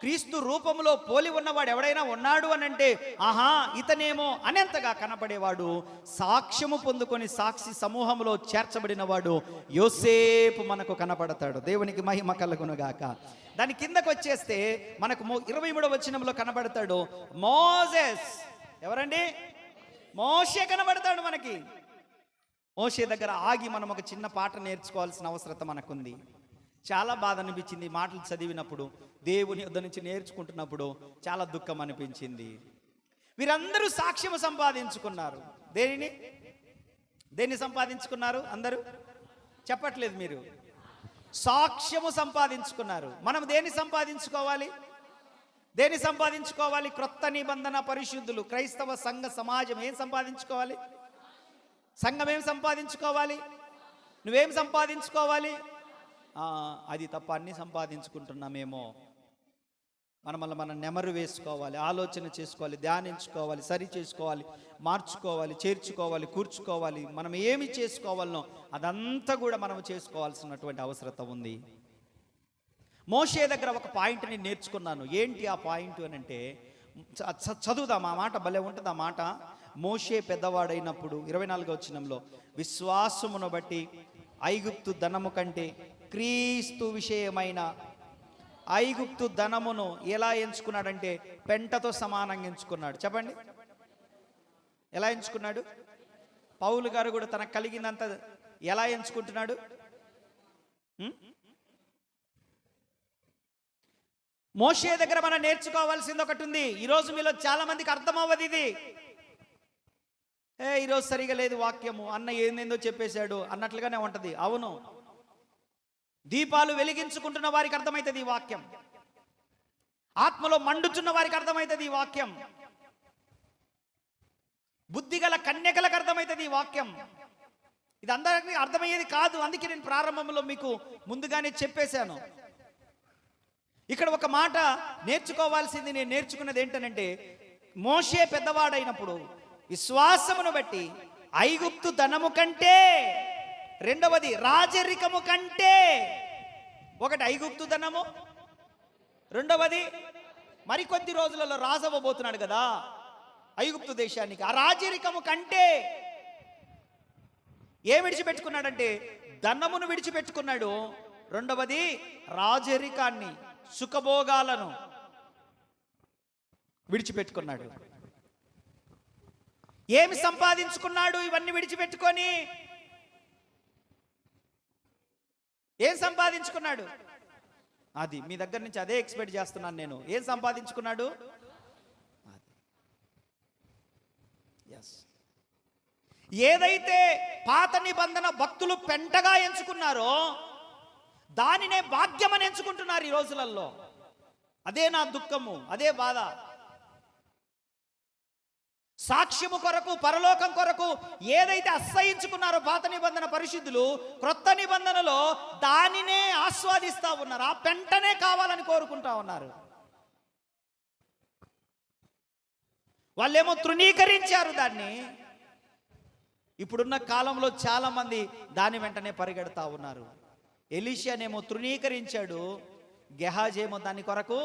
క్రీస్తు రూపంలో పోలి ఉన్నవాడు ఎవడైనా ఉన్నాడు అని అంటే ఆహా ఇతనేమో అనేంతగా కనపడేవాడు. సాక్ష్యము పొందుకొని సాక్షి సమూహంలో చేర్చబడినవాడు యోసేపు మనకు కనపడతాడు. దేవునికి మహిమ కలుగునుగాక. దాని కిందకు వచ్చేస్తే మనకు 23వ వచనంలో కనబడతాడు మోసెస్. ఎవరండి? మోషే కనబడతాడు మనకి. మోషే దగ్గర ఆగి మనం ఒక చిన్న పాట నేర్చుకోవాల్సిన అవసరం మనకుంది. చాలా బాధ అనిపించింది మాటలు చదివినప్పుడు, దేవుని యొద్ద నుంచి నేర్చుకుంటున్నప్పుడు చాలా దుఃఖం అనిపించింది. వీరందరూ సాక్ష్యము సంపాదించుకున్నారు. దేన్ని సంపాదించుకున్నారు? అందరూ చెప్పట్లేదు మీరు. సాక్ష్యము సంపాదించుకున్నారు. మనం దేన్ని సంపాదించుకోవాలి? క్రొత్త నిబంధన పరిశుద్ధులు, క్రైస్తవ సంఘ సమాజం ఏం సంపాదించుకోవాలి? సంఘం ఏం సంపాదించుకోవాలి? నువ్వేం సంపాదించుకోవాలి? అది తప్ప అన్నీ సంపాదించుకుంటున్నామేమో. మనం నెమరు వేసుకోవాలి, ఆలోచన చేసుకోవాలి, ధ్యానించుకోవాలి, సరి చేసుకోవాలి, మార్చుకోవాలి, చేర్చుకోవాలి, కూర్చుకోవాలి. మనం ఏమి చేసుకోవాలనో అదంతా కూడా మనం చేసుకోవాల్సినటువంటి అవసరం ఉంది. మోషే దగ్గర ఒక పాయింట్ని నేర్చుకున్నాను. ఏంటి ఆ పాయింట్ అని అంటే, చదువుదాం. ఆ మాట భలే ఉంటుంది. ఆ మాట, మోషే పెద్దవాడైనప్పుడు 24వ వచనంలో, విశ్వాసమును బట్టి ఐగుప్తు ధనము కంటే క్రీస్తు విషయమైన ఐగుప్తు ధనమును ఎలా ఎంచుకున్నాడంటే పెంటతో సమానంగా ఎంచుకున్నాడు. చెప్పండి, ఎలా ఎంచుకున్నాడు? పౌలు గారు కూడా తనకు కలిగినంత ఎలా ఎంచుకుంటున్నాడు? మోషే దగ్గర మనం నేర్చుకోవాల్సింది ఒకటి ఉంది. ఈరోజు మీలో చాలా మందికి అర్థం అవ్వదు ఇది. ఈరోజు సరిగా లేదు వాక్యము, అన్న ఏందేందో చెప్పేశాడు అన్నట్లుగానే ఉంటది. అవును, దీపాలు వెలిగించుకుంటున్న వారికి అర్థమవుతుంది ఈ వాక్యం. ఆత్మలో మండుచున్న వారికి అర్థమవుతుంది ఈ వాక్యం. బుద్ధిగల కన్యకలకు అర్థమవుతుంది ఈ వాక్యం. ఇది అందరికీ అర్థమయ్యేది కాదు. అందుకే నేను ప్రారంభంలో మీకు ముందుగానే చెప్పేశాను. ఇక్కడ ఒక మాట నేర్చుకోవాల్సింది, నేను నేర్చుకున్నది ఏంటనంటే, మోషే పెద్దవాడైనప్పుడు విశ్వాసమును బట్టి ఐగుప్తు ధనము కంటే, రెండవది రాజరికము కంటే, ఒకటి ఐగుప్తు ధనము, రెండవది మరికొద్ది రోజులలో రాజవ్వబోతున్నాడు కదా ఐగుప్తు దేశానికి. ఆ రాజరికము కంటే ఏ విడిచిపెట్టుకున్నాడంటే ధనమును విడిచిపెట్టుకున్నాడు. రెండవది రాజరికాన్ని, సుఖభోగాలను విడిచిపెట్టుకున్నాడు. ఏమి సంపాదించుకున్నాడు ఇవన్నీ విడిచిపెట్టుకొని? ఏం సంపాదించుకున్నాడు? అది మీ దగ్గర నుంచి అదే ఎక్స్పెక్ట్ చేస్తున్నాను నేను. ఏం సంపాదించుకున్నాడు? ఏదైతే పాత నిబంధన భక్తులు పెంటగా ఎంచుకున్నారో దానినే భాగ్యమని ఎంచుకుంటున్నారు ఈ రోజులలో. అదే నా దుఃఖము, అదే బాధ. సాక్ష్యము కొరకు, పరలోకం కొరకు ఏదైతే అసహించుకున్నారో పాత నిబంధన పరిశుద్ధులు, క్రొత్త నిబంధనలో దానినే ఆస్వాదిస్తా ఉన్నారు. ఆ పెంటనే కావాలని కోరుకుంటా ఉన్నారు. వాళ్ళేమో తృణీకరించారు దాన్ని. ఇప్పుడున్న కాలంలో చాలా మంది దాని వెంటనే పరిగెడతా ఉన్నారు. ఎలీషానేమో తృణీకరించాడు, గెహాజేమో దాని కొరకు.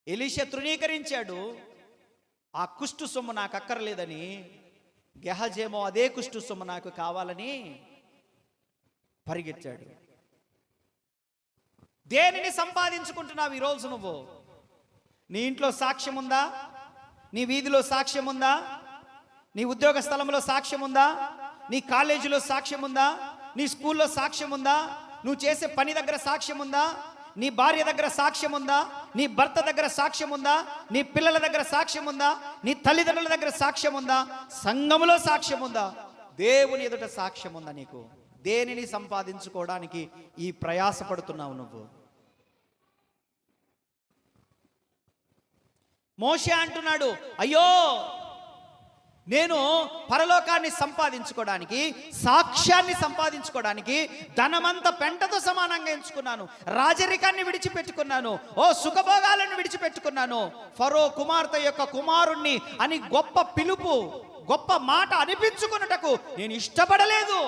ఎలీషా తృణీకరించాడు, ఆ కుష్టు సొమ్ము నాకు అక్కర్లేదని. గెహాజేమో అదే కుష్టు సొమ్ము నాకు కావాలని పరిగెత్తాడు. దేనిని సంపాదించుకుంటున్నావు ఈరోజు నువ్వు? నీ ఇంట్లో సాక్ష్యం ఉందా? నీ వీధిలో సాక్ష్యం ఉందా? నీ ఉద్యోగ స్థలంలో సాక్ష్యం ఉందా? నీ కాలేజీలో సాక్ష్యం ఉందా? నీ స్కూల్లో సాక్ష్యం ఉందా? నువ్వు చేసే పని దగ్గర సాక్ష్యం ఉందా? నీ భార్య దగ్గర సాక్ష్యం ఉందా? నీ భర్త దగ్గర సాక్ష్యం ఉందా? నీ పిల్లల దగ్గర సాక్ష్యం ఉందా? నీ తల్లిదండ్రుల దగ్గర సాక్ష్యం ఉందా? సంఘములో సాక్ష్యం ఉందా? దేవుని ఎదుట సాక్ష్యం ఉందా నీకు? దేనిని సంపాదించుకోవడానికి ఈ ప్రయాసపడుతున్నావు నువ్వు? మోషే అంటున్నాడు, అయ్యో నేను పరలోకాన్ని సంపాదించుకోవడానికి, సాక్ష్యాన్ని సంపాదించుకోవడానికి ధనమంతా పెంటతో సమానంగా ఎంచుకున్నాను. రాజరికాన్ని విడిచిపెట్టుకున్నాను. ఓ సుఖభోగాలను విడిచిపెట్టుకున్నాను. ఫరో కుమార్తె యొక్క కుమారుణ్ణి అని గొప్ప పిలుపు, గొప్ప మాట అనిపించుకున్నటకు నేను ఇష్టపడలేదు.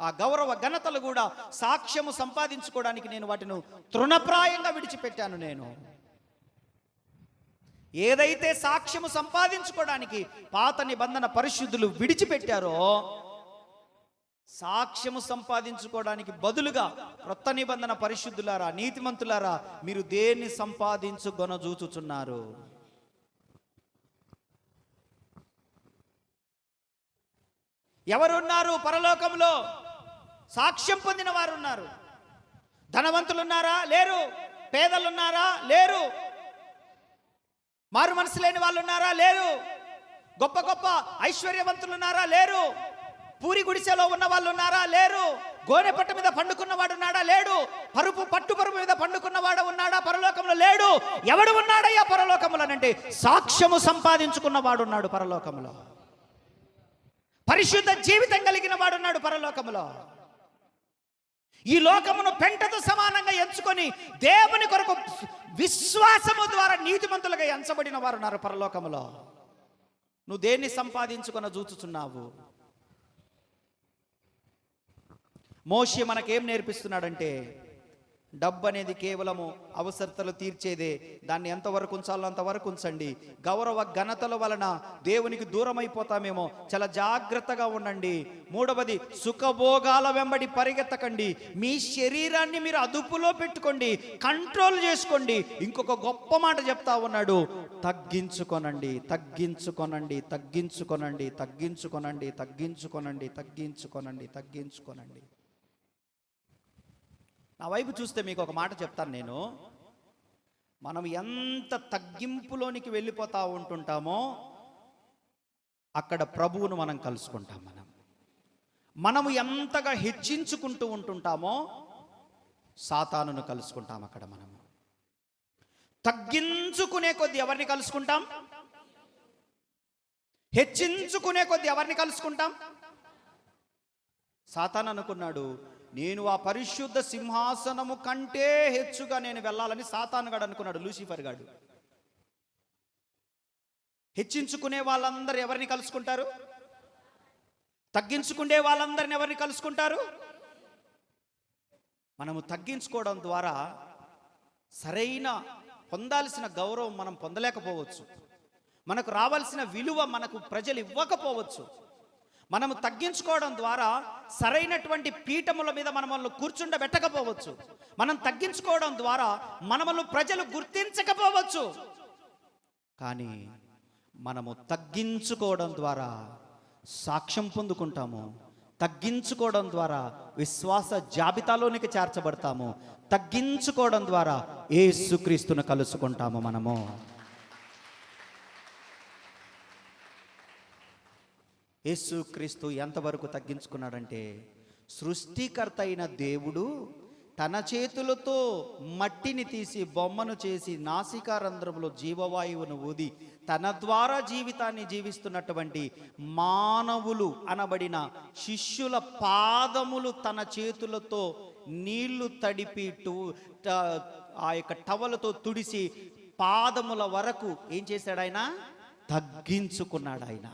ఆ గౌరవ ఘనతలు కూడా సాక్ష్యము సంపాదించుకోవడానికి నేను వాటిని తృణప్రాయంగా విడిచిపెట్టాను. నేను ఏదైతే సాక్ష్యము సంపాదించుకోవడానికి పాత నిబంధన పరిశుద్ధులు విడిచిపెట్టారో, సాక్ష్యము సంపాదించుకోవడానికి బదులుగా క్రొత్త నిబంధన పరిశుద్ధులారా, నీతిమంతులారా, మీరు దేన్ని సంపాదించుకొనజూచుచున్నారు? ఎవరున్నారు పరలోకంలో? సాక్ష్యం పొందిన వారు ఉన్నారు. ధనవంతులున్నారా? లేరు. పేదలున్నారా? లేరు. మారు మనసు లేని వాళ్ళు ఉన్నారా? లేరు. గొప్ప గొప్ప ఐశ్వర్యవంతులు ఉన్నారా? లేరు. పూరి గుడిసెలో ఉన్న వాళ్ళు ఉన్నారా? లేరు. గోనె పట్టు మీద పండుకున్నవాడు ఉన్నాడా? లేడు. పరుపు మీద పండుకున్నవాడు ఉన్నాడా? పరలోకంలో లేడు. ఎవడు ఉన్నాడయ్యా పరలోకంలో అంటే సాక్ష్యము సంపాదించుకున్నవాడు ఉన్నాడు పరలోకంలో. పరిశుద్ధ జీవితం కలిగిన వాడు ఉన్నాడు పరలోకంలో. ఈ లోకమును పెంటతో సమానంగా ఎంచుకొని దేవుని కొరకు విశ్వాసము ద్వారా నీతిమంతులుగా ఎంచబడిన వారు ఉన్నారు పరలోకములో. నువ్వు దేన్ని సంపాదించుకొని చూచుచున్నావు? మోషే మనకేం నేర్పిస్తున్నాడంటే, డబ్బు అనేది కేవలము అవసరతలు తీర్చేదే. దాన్ని ఎంతవరకు ఉంచాలో అంతవరకు ఉంచండి. గౌరవ ఘనతల వలన దేవునికి దూరం అయిపోతామేమో, చాలా జాగ్రత్తగా ఉండండి. మూడవది, సుఖభోగాల వెంబడి పరిగెత్తకండి. మీ శరీరాన్ని మీరు అదుపులో పెట్టుకోండి, కంట్రోల్ చేసుకోండి. ఇంకొక గొప్ప మాట చెప్తా ఉన్నాడు, తగ్గించుకొనండి, తగ్గించుకొనండి, తగ్గించుకొనండి, తగ్గించుకొనండి, తగ్గించుకొనండి, తగ్గించుకొనండి, తగ్గించుకొనండి. నా వైపు చూస్తే మీకు ఒక మాట చెప్తాను నేను. మనం ఎంత తగ్గింపులోనికి వెళ్ళిపోతూ ఉంటుంటామో అక్కడ ప్రభువును మనం కలుసుకుంటాం. మనము ఎంతగా హెచ్చించుకుంటూ ఉంటుంటామో సాతానును కలుసుకుంటాం. అక్కడ మనము తగ్గించుకునే కొద్ది ఎవరిని కలుసుకుంటాం? హెచ్చించుకునే కొద్ది ఎవరిని కలుసుకుంటాం? సాతాను అనుకున్నాడు, నేను ఆ పరిశుద్ధ సింహాసనము కంటే హెచ్చుగా నేను వెళ్ళాలని సాతాను గాడు అనుకున్నాడు, లూసిఫర్ గాడు. హెచ్చించుకునే వాళ్ళందరూ ఎవరిని కలుసుకుంటారు? తగ్గించుకునే వాళ్ళందరిని ఎవరిని కలుసుకుంటారు? మనము తగ్గించుకోవడం ద్వారా సరైన పొందాల్సిన గౌరవం మనం పొందలేకపోవచ్చు. మనకు రావాల్సిన విలువ మనకు ప్రజలు ఇవ్వకపోవచ్చు. మనము తగ్గించుకోవడం ద్వారా సరైనటువంటి పీఠముల మీద మనల్ని కూర్చుండబెట్టకపోవచ్చు. మనం తగ్గించుకోవడం ద్వారా మనల్ని ప్రజలు గుర్తించకపోవచ్చు. కానీ మనము తగ్గించుకోవడం ద్వారా సాక్ష్యం పొందుకుంటాము. తగ్గించుకోవడం ద్వారా విశ్వాస జాబితాలోనికి చేర్చబడతాము. తగ్గించుకోవడం ద్వారా యేసుక్రీస్తును కలుసుకుంటాము మనము. యేసుక్రీస్తు ఎంతవరకు తగ్గించుకున్నాడంటే, సృష్టికర్త అయిన దేవుడు తన చేతులతో మట్టిని తీసి బొమ్మను చేసి నాసికారంధ్రములో జీవవాయువును ఊది తన ద్వారా జీవితాన్ని జీవిస్తున్నటువంటి మానవులు అనబడిన శిష్యుల పాదములు తన చేతులతో నీళ్లు తడిపి ఆ యొక్క టవలతో తుడిసి పాదముల వరకు ఏం చేశాడు? ఆయన తగ్గించుకున్నాడు. ఆయన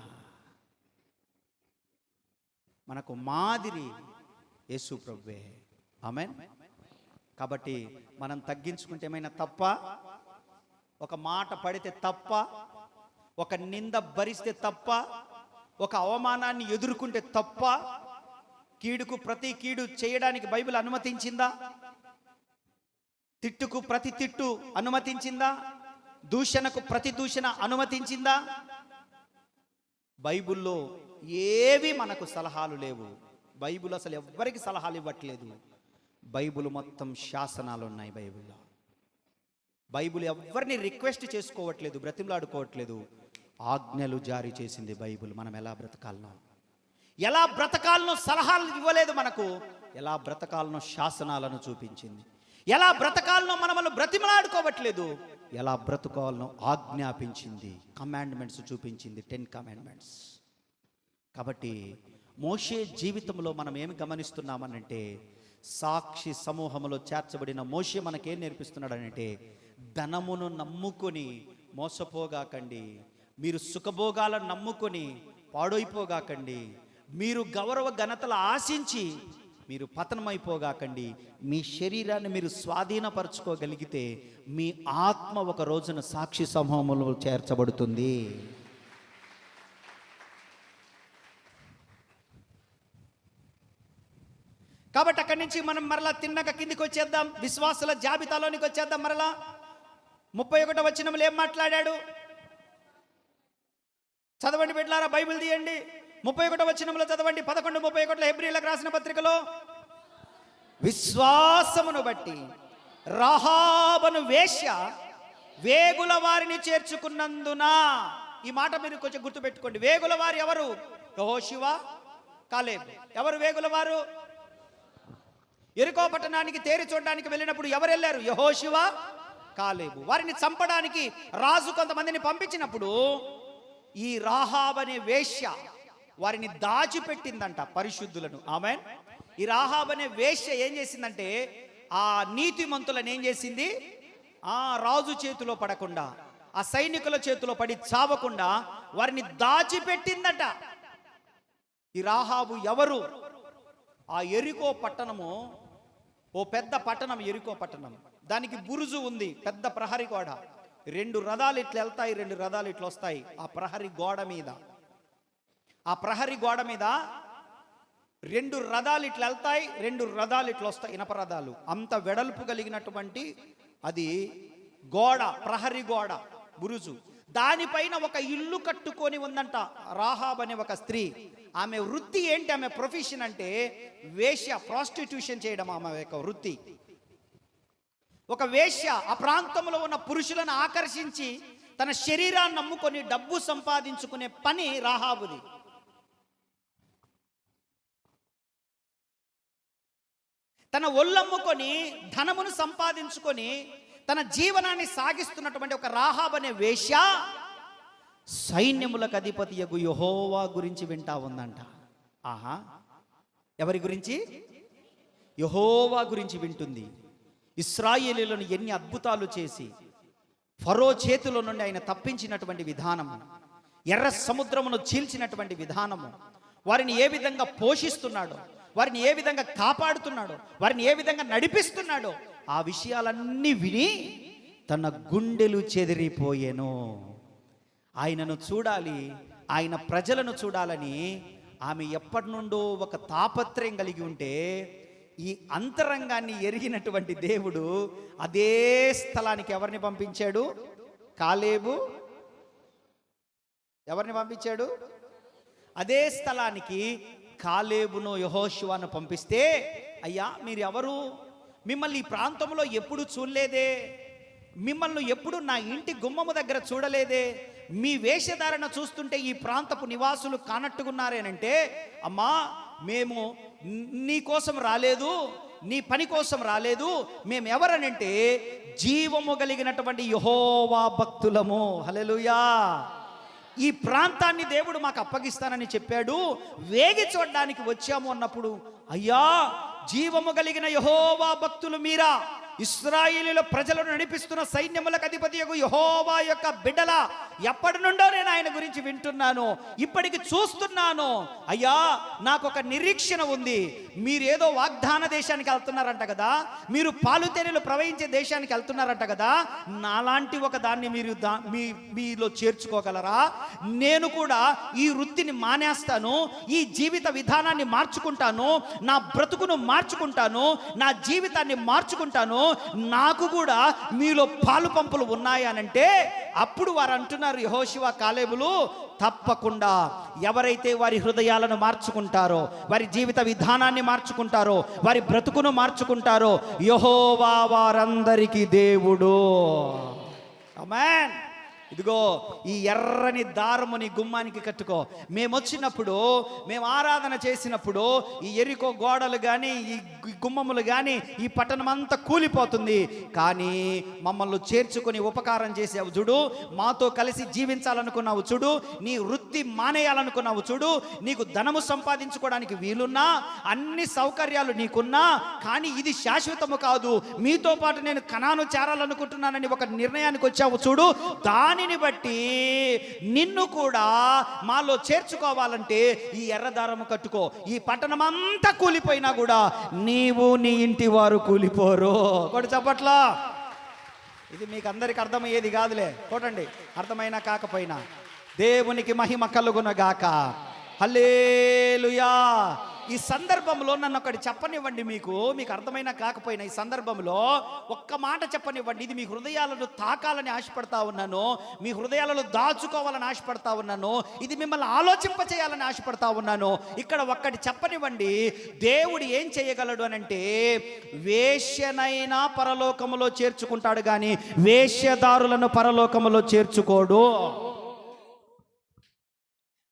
మనకు మాదిరి యేసు ప్రభువే. ఆమేన్. కాబట్టి మనం తగ్గించుకుంటే ఏమైనా తప్ప? ఒక మాట పడితే తప్ప? ఒక నింద భరిస్తే తప్ప? ఒక అవమానాన్ని ఎదుర్కొంటే తప్ప? కీడుకు ప్రతి కీడు చేయడానికి బైబిల్ అనుమతించిందా? తిట్టుకు ప్రతి తిట్టు అనుమతించిందా? దూషణకు ప్రతి దూషణ అనుమతించిందా? బైబిల్లో ఏవి మనకు సలహాలు లేవు. బైబిల్ అసలు ఎవ్వరికి సలహాలు ఇవ్వట్లేదు. బైబిల్ మొత్తం శాసనాలు ఉన్నాయి. బైబిల్ ఎవ్వరిని రిక్వెస్ట్ చేసుకోవట్లేదు, బ్రతిమలాడుకోవట్లేదు. ఆజ్ఞలు జారీ చేసింది బైబిల్. మనం ఎలా బ్రతకాలనో సలహాలు ఇవ్వలేదు మనకు. ఎలా బ్రతకాలనో శాసనాలను చూపించింది. ఎలా బ్రతకాలనో మనల్ని బ్రతిమలాడుకోవట్లేదు. ఎలా బ్రతకాలనో ఆజ్ఞాపించింది. కమాండ్మెంట్స్ చూపించింది, 10 కమాండ్మెంట్స్. కాబట్టి మోషే జీవితంలో మనం ఏమి గమనిస్తున్నామనంటే, సాక్షి సమూహంలో చేర్చబడిన మోషే మనకేం నేర్పిస్తున్నాడనంటే, ధనమును నమ్ముకొని మోసపోగాకండి, మీరు సుఖభోగాలను నమ్ముకొని పాడైపోగాకండి, మీరు గౌరవ ఘనతలు ఆశించి మీరు పతనమైపోగాకండి. మీ శరీరాన్ని మీరు స్వాధీనపరచుకోగలిగితే మీ ఆత్మ ఒక రోజున సాక్షి సమూహంలో చేర్చబడుతుంది. కాబట్టి అక్కడి నుంచి మనం మరలా తిన్నక కిందికి వచ్చేద్దాం, విశ్వాసుల జాబితాలోనికి వచ్చేద్దాం. మరలా 31వ వచనంలో ఏం మాట్లాడాడు చదవండి బిడ్డలారా, బైబిల్ తీయండి. 31వ వచనంలో చదవండి. 11:31 హెబ్రీయులకు రాసిన పత్రికలో, విశ్వాసమును బట్టి రాహాబను వేశ్య వేగుల వారిని చేర్చుకున్నందున. ఈ మాట మీరు కొంచెం గుర్తుపెట్టుకోండి. వేగుల వారు ఎవరు? యెహోషువ, కాలేబు. ఎవరు వేగుల వారు? యెరికో పట్టణానికి తేరి చూడడానికి వెళ్ళినప్పుడు ఎవరు వెళ్ళారు? యెహోషువ, కాలేబు. వారిని చంపడానికి రాజు కొంతమందిని పంపించినప్పుడు ఈ రాహాబ్ అనే వేశ్య వారిని దాచిపెట్టిందంట, పరిశుద్ధులను. ఆమేన్. ఈ రాహాబ్ అనే వేశ్య ఏం చేసిందంటే, ఆ నీతిమంతులను ఏం చేసింది? ఆ రాజు చేతిలో పడకుండా, ఆ సైనికుల చేతిలో పడి చావకుండా వారిని దాచిపెట్టిందట. ఈ రాహాబు ఎవరు? ఆ యెరికో పట్టణము ఓ పెద్ద పట్టణం. యెరికో పట్టణం, దానికి బురుజు ఉంది, పెద్ద ప్రహరీ గోడ. 2 రథాలు ఇట్లా వెళ్తాయి, 2 రథాలు ఇట్లా వస్తాయి. ఆ ప్రహరీ గోడ మీద 2 రథాలు ఇట్లా వెళ్తాయి, 2 రథాలు ఇట్లా వస్తాయి, ఇనప రథాలు. అంత వెడల్పు కలిగినటువంటి అది గోడ, ప్రహరీ గోడ, బురుజు. దానిపైన ఒక ఇల్లు కట్టుకొని ఉందంట రాహాబ్ అనే ఒక స్త్రీ. ఆమె వృత్తి ఏంటి? ఆమె ప్రొఫెషన్ అంటే వేశ్య, ప్రాస్టిట్యూషన్ చేయడం ఆమె యొక్క వృత్తి. ఒక వేశ్య ఆ ప్రాంతంలో ఉన్న పురుషులను ఆకర్షించి తన శరీరాన్ని నమ్ముకొని డబ్బు సంపాదించుకునే పని రాహాబుది. తన ఒళ్ళమ్ముకొని ధనమును సంపాదించుకొని తన జీవనాన్ని సాగిస్తున్నటువంటి ఒక రాహాబ్ అనే వేశ్య సైన్యములకు అధిపతియగు యెహోవా గురించి వింటా ఉందంట. ఆహా, ఎవరి గురించి? యెహోవా గురించి వింటుంది. ఇశ్రాయేలీయులను ఎన్ని అద్భుతాలు చేసి ఫరో చేతిలో నుండి ఆయన తప్పించినటువంటి విధానము, ఎర్ర సముద్రమును చీల్చినటువంటి విధానము, వారిని ఏ విధంగా పోషిస్తున్నాడో, వారిని ఏ విధంగా కాపాడుతున్నాడో, వారిని ఏ విధంగా నడిపిస్తున్నాడో, ఆ విషయాలన్నీ విని తన గుండెలు చెదిరిపోయేను. ఆయనను చూడాలి, ఆయన ప్రజలను చూడాలని ఆమె ఎప్పటి నుండో ఒక తాపత్రయం కలిగి ఉంటే, ఈ అంతరంగాన్ని ఎరిగినటువంటి దేవుడు అదే స్థలానికి ఎవరిని పంపించాడు? కాలేబు. ఎవరిని పంపించాడు? అదే స్థలానికి కాలేబును యెహోషువను పంపిస్తే, అయ్యా మీరు ఎవరు? మిమ్మల్ని ఈ ప్రాంతంలో ఎప్పుడు చూడలేదే, మిమ్మల్ని ఎప్పుడు నా ఇంటి గుమ్మము దగ్గర చూడలేదే, మీ వేషధారణ చూస్తుంటే ఈ ప్రాంతపు నివాసులు కానట్టుకున్నారేనంటే, అమ్మా మేము నీ కోసం రాలేదు, నీ పని కోసం రాలేదు, మేము ఎవరనంటే జీవము కలిగినటువంటి యెహోవా భక్తులము. హల్లెలూయా. ఈ ప్రాంతాన్ని దేవుడు మాకు అప్పగిస్తానని చెప్పాడు, వేగి చూడడానికి వచ్చాము అన్నప్పుడు, అయ్యా జీవము కలిగిన యెహోవా భక్తులు మీరా, ఇశ్రాయేలీయుల ప్రజలను నడిపిస్తున్న సైన్యములకు అధిపతియగు యెహోవా యొక్క బిడ్డల, ఎప్పటి నుండో నేను ఆయన గురించి వింటున్నాను, ఇప్పటికి చూస్తున్నాను. అయ్యా, నాకు ఒక నిరీక్షణ ఉంది. మీరేదో వాగ్దాన దేశానికి వెళ్తున్నారంట కదా, మీరు పాలుతేనెలు ప్రవహించే దేశానికి వెళ్తున్నారంట కదా, నాలాంటి ఒక దాన్ని మీరు మీలో చేర్చుకోగలరా? నేను కూడా ఈ వృత్తిని మానేస్తాను, ఈ జీవిత విధానాన్ని మార్చుకుంటాను, నా బ్రతుకును మార్చుకుంటాను, నా జీవితాన్ని మార్చుకుంటాను, నాకు కూడా మీలో పాలు పంపులు ఉన్నాయనంటే, అప్పుడు వారు అంటున్నారు, యెహోషువ కాలేబులు, తప్పకుండా ఎవరైతే వారి హృదయాలను మార్చుకుంటారో, వారి జీవిత విధానాన్ని మార్చుకుంటారో, వారి బ్రతుకును మార్చుకుంటారో, యెహోవా వారందరికీ దేవుడు. ఆమేన్. ఇదిగో ఈ ఎర్రని దారము నీ గుమ్మానికి కట్టుకో. మేము వచ్చినప్పుడు, మేము ఆరాధన చేసినప్పుడు ఈ ఎరికో గోడలు కానీ, ఈ గుమ్మములు కానీ, ఈ పట్టణం అంతా కూలిపోతుంది. కానీ మమ్మల్ని చేర్చుకొని ఉపకారం చేసావు చూడు, మాతో కలిసి జీవించాలనుకున్నావు చూడు, నీ వృత్తి మానేయాలనుకున్నావు చూడు, నీకు ధనము సంపాదించుకోవడానికి వీలున్నా, అన్ని సౌకర్యాలు నీకున్నా, కానీ ఇది శాశ్వతము కాదు, మీతో పాటు నేను కనాను చేరాలనుకుంటున్నానని ఒక నిర్ణయానికి వచ్చావు చూడు, దానిని బట్టి నిన్ను కూడా మాలో చేర్చుకోవాలంటే ఈ ఎర్రదారము కట్టుకో. ఈ పట్టణం అంతా కూలిపోయినా కూడా నీవు నీ ఇంటి వారు కూలిపోరు. కొడు చప్పట్లా. ఇది మీకు అందరికి అర్థమయ్యేది కాదులే, కొట్టండి. అర్థమైనా కాకపోయినా దేవునికి మహిమ కలుగునగాక. హల్లెలూయా. ఈ సందర్భంలో నన్ను ఒకటి చెప్పనివ్వండి, మీకు అర్థమైనా కాకపోయినా ఈ సందర్భంలో ఒక్క మాట చెప్పనివ్వండి. ఇది మీ హృదయాలను తాకాలని ఆశపడతా ఉన్నాను, మీ హృదయాలలో దాచుకోవాలని ఆశపడతా ఉన్నాను, ఇది మిమ్మల్ని ఆలోచింపచేయాలని ఆశపడతా ఉన్నాను. ఇక్కడ ఒక్కటి చెప్పనివ్వండి, దేవుడు ఏం చేయగలడు అనంటే, వేశ్యనైనా పరలోకములో చేర్చుకుంటాడు కానీ వేశ్యదారులను పరలోకములో చేర్చుకోడు.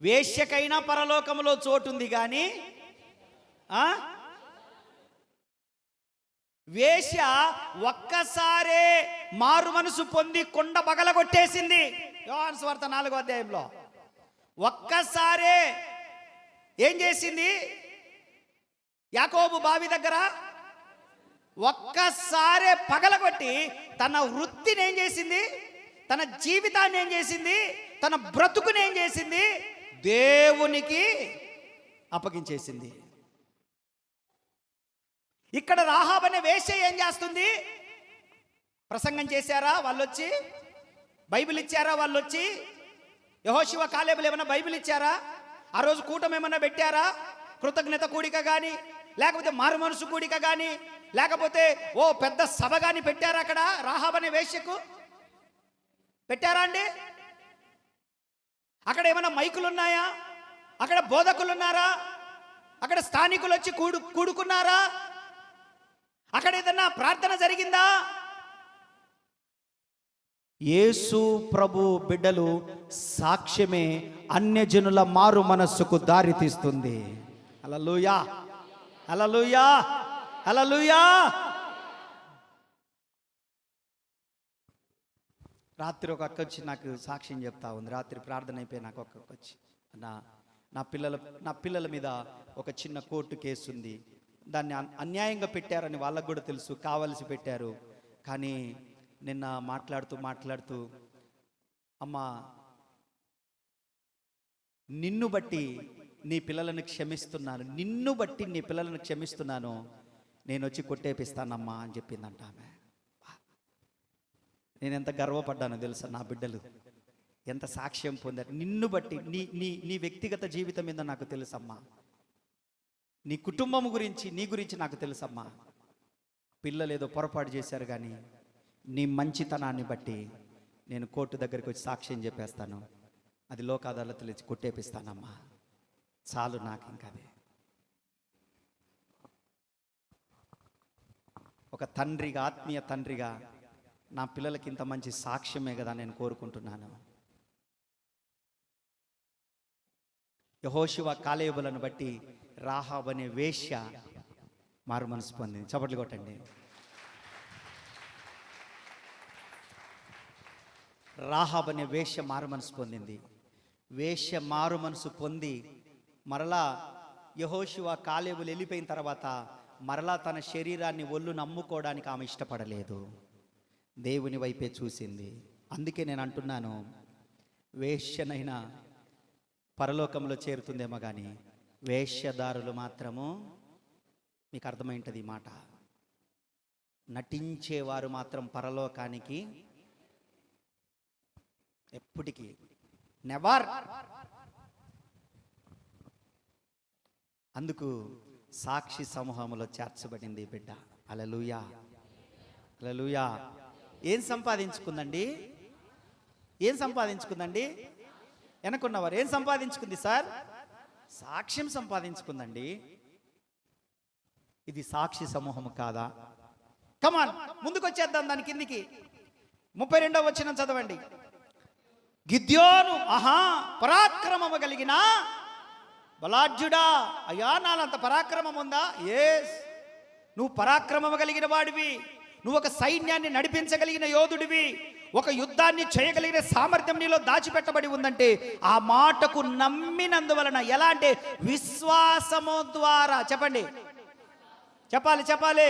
వేశ్యకైనా పరలోకములో చోటుంది కానీ వేశ్య ఒక్కసారే మారు మనసు పొంది కొండ పగలగొట్టేసింది. యోహాను సువార్త 4వ అధ్యాయంలో ఒక్కసారే ఏం చేసింది? యాకోబు బావి దగ్గర ఒక్కసారే పగలగొట్టి తన వృత్తిని ఏం చేసింది, తన జీవితాన్ని ఏం చేసింది, తన బ్రతుకుని ఏం చేసింది, దేవునికి అప్పగించేసింది. ఇక్కడ రాహాబ్ అనే వేశ్య ఏం చేస్తుంది? ప్రసంగం చేశారా వాళ్ళు వచ్చి? బైబిల్ ఇచ్చారా వాళ్ళు వచ్చి? యెహోషువ కాలేబులు ఏమైనా బైబిల్ ఇచ్చారా? ఆ రోజు కూటమి ఏమైనా పెట్టారా? కృతజ్ఞత కూడిక కానీ, లేకపోతే మారు మనసు కూడిక కానీ, లేకపోతే ఓ పెద్ద సభ కానీ పెట్టారా? అక్కడ రాహాబ్ అనే వేశ్యకు పెట్టారా అండి? అక్కడ ఏమైనా మైకులు ఉన్నాయా? అక్కడ బోధకులు ఉన్నారా? అక్కడ స్థానికులు వచ్చి కూడుకున్నారా? అక్కడ ఏదన్నా ప్రార్థన జరిగిందా? యేసు ప్రభు బిడ్డలు సాక్ష్యమే అన్యజనుల మారు మనస్సుకు దారి తీస్తుంది. హల్లెలూయా, హల్లెలూయా, హల్లెలూయా. రాత్రి ఒక అక్క వచ్చి నాకు సాక్ష్యం చెప్తా ఉంది. రాత్రి ప్రార్థన అయిపోయి నాకు ఒక వచ్చి, నా పిల్లల మీద ఒక చిన్న కోర్టు కేసు ఉంది, దాన్ని అన్యాయంగా పెట్టారని వాళ్ళకు కూడా తెలుసు, కావలసి పెట్టారు. కానీ నిన్న మాట్లాడుతూ అమ్మా, నిన్ను బట్టి నీ పిల్లలను క్షమిస్తున్నాను, నిన్ను బట్టి నీ పిల్లలను క్షమిస్తున్నాను, నేను వచ్చి కొట్టేపిస్తానమ్మా అని చెప్పిందంట ఆమె. నేను ఎంత గర్వపడ్డానో తెలుసా, నా బిడ్డలు ఎంత సాక్ష్యం పొందారు. నిన్ను బట్టి, నీ వ్యక్తిగత జీవితం మీద నాకు తెలుసమ్మా, నీ కుటుంబం గురించి, నీ గురించి నాకు తెలుసమ్మా. పిల్లలు ఏదో పొరపాటు చేశారు కానీ నీ మంచితనాన్ని బట్టి నేను కోర్టు దగ్గరికి వచ్చి సాక్ష్యం చెప్పేస్తాను, అది లోక్ అదాలత్లో ఇచ్చి కొట్టేపిస్తానమ్మా, చాలు నాకు ఇంకా అది. ఒక తండ్రిగా, ఆత్మీయ తండ్రిగా నా పిల్లలకి ఇంత మంచి సాక్ష్యమే కదా నేను కోరుకుంటున్నాను. యెహోషువ కాలేబులను బట్టి రాహాబ్ అనే వేశ్య మారు మనసు పొందింది. చప్పట్లు కొట్టండి. రాహాబ్ అనే వేశ్య మారు మనసు పొందింది. వేశ్య మారు మనసు పొంది మరలా యెహోషువ కాలేబులు వెళ్ళిపోయిన తర్వాత మరలా తన శరీరాన్ని ఒళ్ళు నమ్ముకోవడానికి ఆమె ఇష్టపడలేదు, దేవుని వైపే చూసింది. అందుకే నేను అంటున్నాను, వేశ్యనైనా పరలోకంలో చేరుతుందేమో కానీ వేశ్యదారులు మాత్రము, మీకు అర్థమైంటుంది ఈ మాట, నటించేవారు మాత్రం పరలోకానికి ఎప్పటికీ నెవర్. అందుకు సాక్షి సమూహంలో చేర్చబడింది బిడ్డ. హల్లెలూయా, హల్లెలూయా. ఏం సంపాదించుకుందండి? ఏం సంపాదించుకుందండి? వెనకున్నవారు ఏం సంపాదించుకుంది సార్? సాక్ష్యం సంపాదించుకుందండి. ఇది సాక్షి సమూహం కాదా? కమాన్, ముందుకు వచ్చేద్దాం దాని కిందికి. 32వ వచనం చదవండి. గిద్యోను పరాక్రమము కలిగిన బలాఢ్యుడా. అయ్యా, నాలంత పరాక్రమం ఉందా? ఎస్, నువ్వు పరాక్రమము కలిగిన వాడివి, నువ్వు ఒక సైన్యాన్ని నడిపించగలిగిన యోధుడివి, ఒక యుద్ధాన్ని చేయగలిగిన సామర్థ్యం నీలో దాచిపెట్టబడి ఉందంటే ఆ మాటకు నమ్మినందువలన, ఎలా అంటే విశ్వాసము ద్వారా. చెప్పండి, చెప్పాలి,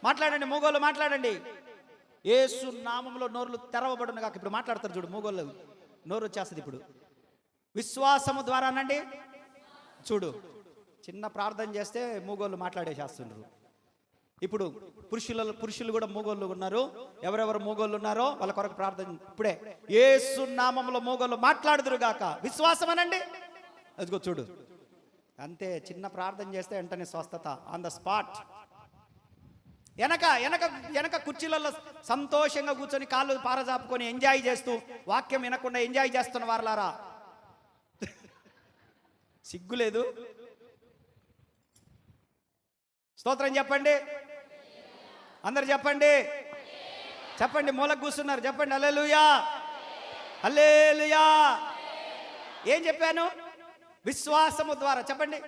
మాట్లాడండి, మూగోళ్ళు మాట్లాడండి. యేసు నామములో నోరులు తెరవబడును కాక. ఇప్పుడు మాట్లాడతారు చూడు, మూగోళ్ళు నోరు వచ్చేస్తుంది ఇప్పుడు. విశ్వాసము ద్వారా అనండి. చూడు, చిన్న ప్రార్థన చేస్తే మూగోళ్ళు మాట్లాడేసేస్తుండ్రు. ఇప్పుడు పురుషులు కూడా మూగోళ్ళు ఉన్నారు. ఎవరెవరు మూగోళ్ళు ఉన్నారో వాళ్ళ కొరకు ప్రార్థన ఇప్పుడే. యేసు నామములో మూగోళ్ళు మాట్లాడుదురు గాక. విశ్వాసం అనండి. అదిగో చూడు, అంతే. చిన్న ప్రార్థన చేస్తే వెంటనే స్వస్థత ఆన్ ద స్పాట్. వెనక కుర్చీలలో సంతోషంగా కూర్చొని కాళ్ళు పారజాపుకొని ఎంజాయ్ చేస్తూ, వాక్యం వినకుండా ఎంజాయ్ చేస్తున్న వారలారా, సిగ్గులేదు? స్తోత్రం చెప్పండి, అందరు చెప్పండి, మూలకు కూర్చున్నారు, చెప్పండి హల్లెలూయా, హల్లెలూయా. ఏం చెప్పాను? విశ్వాసము ద్వారా. చెప్పండి.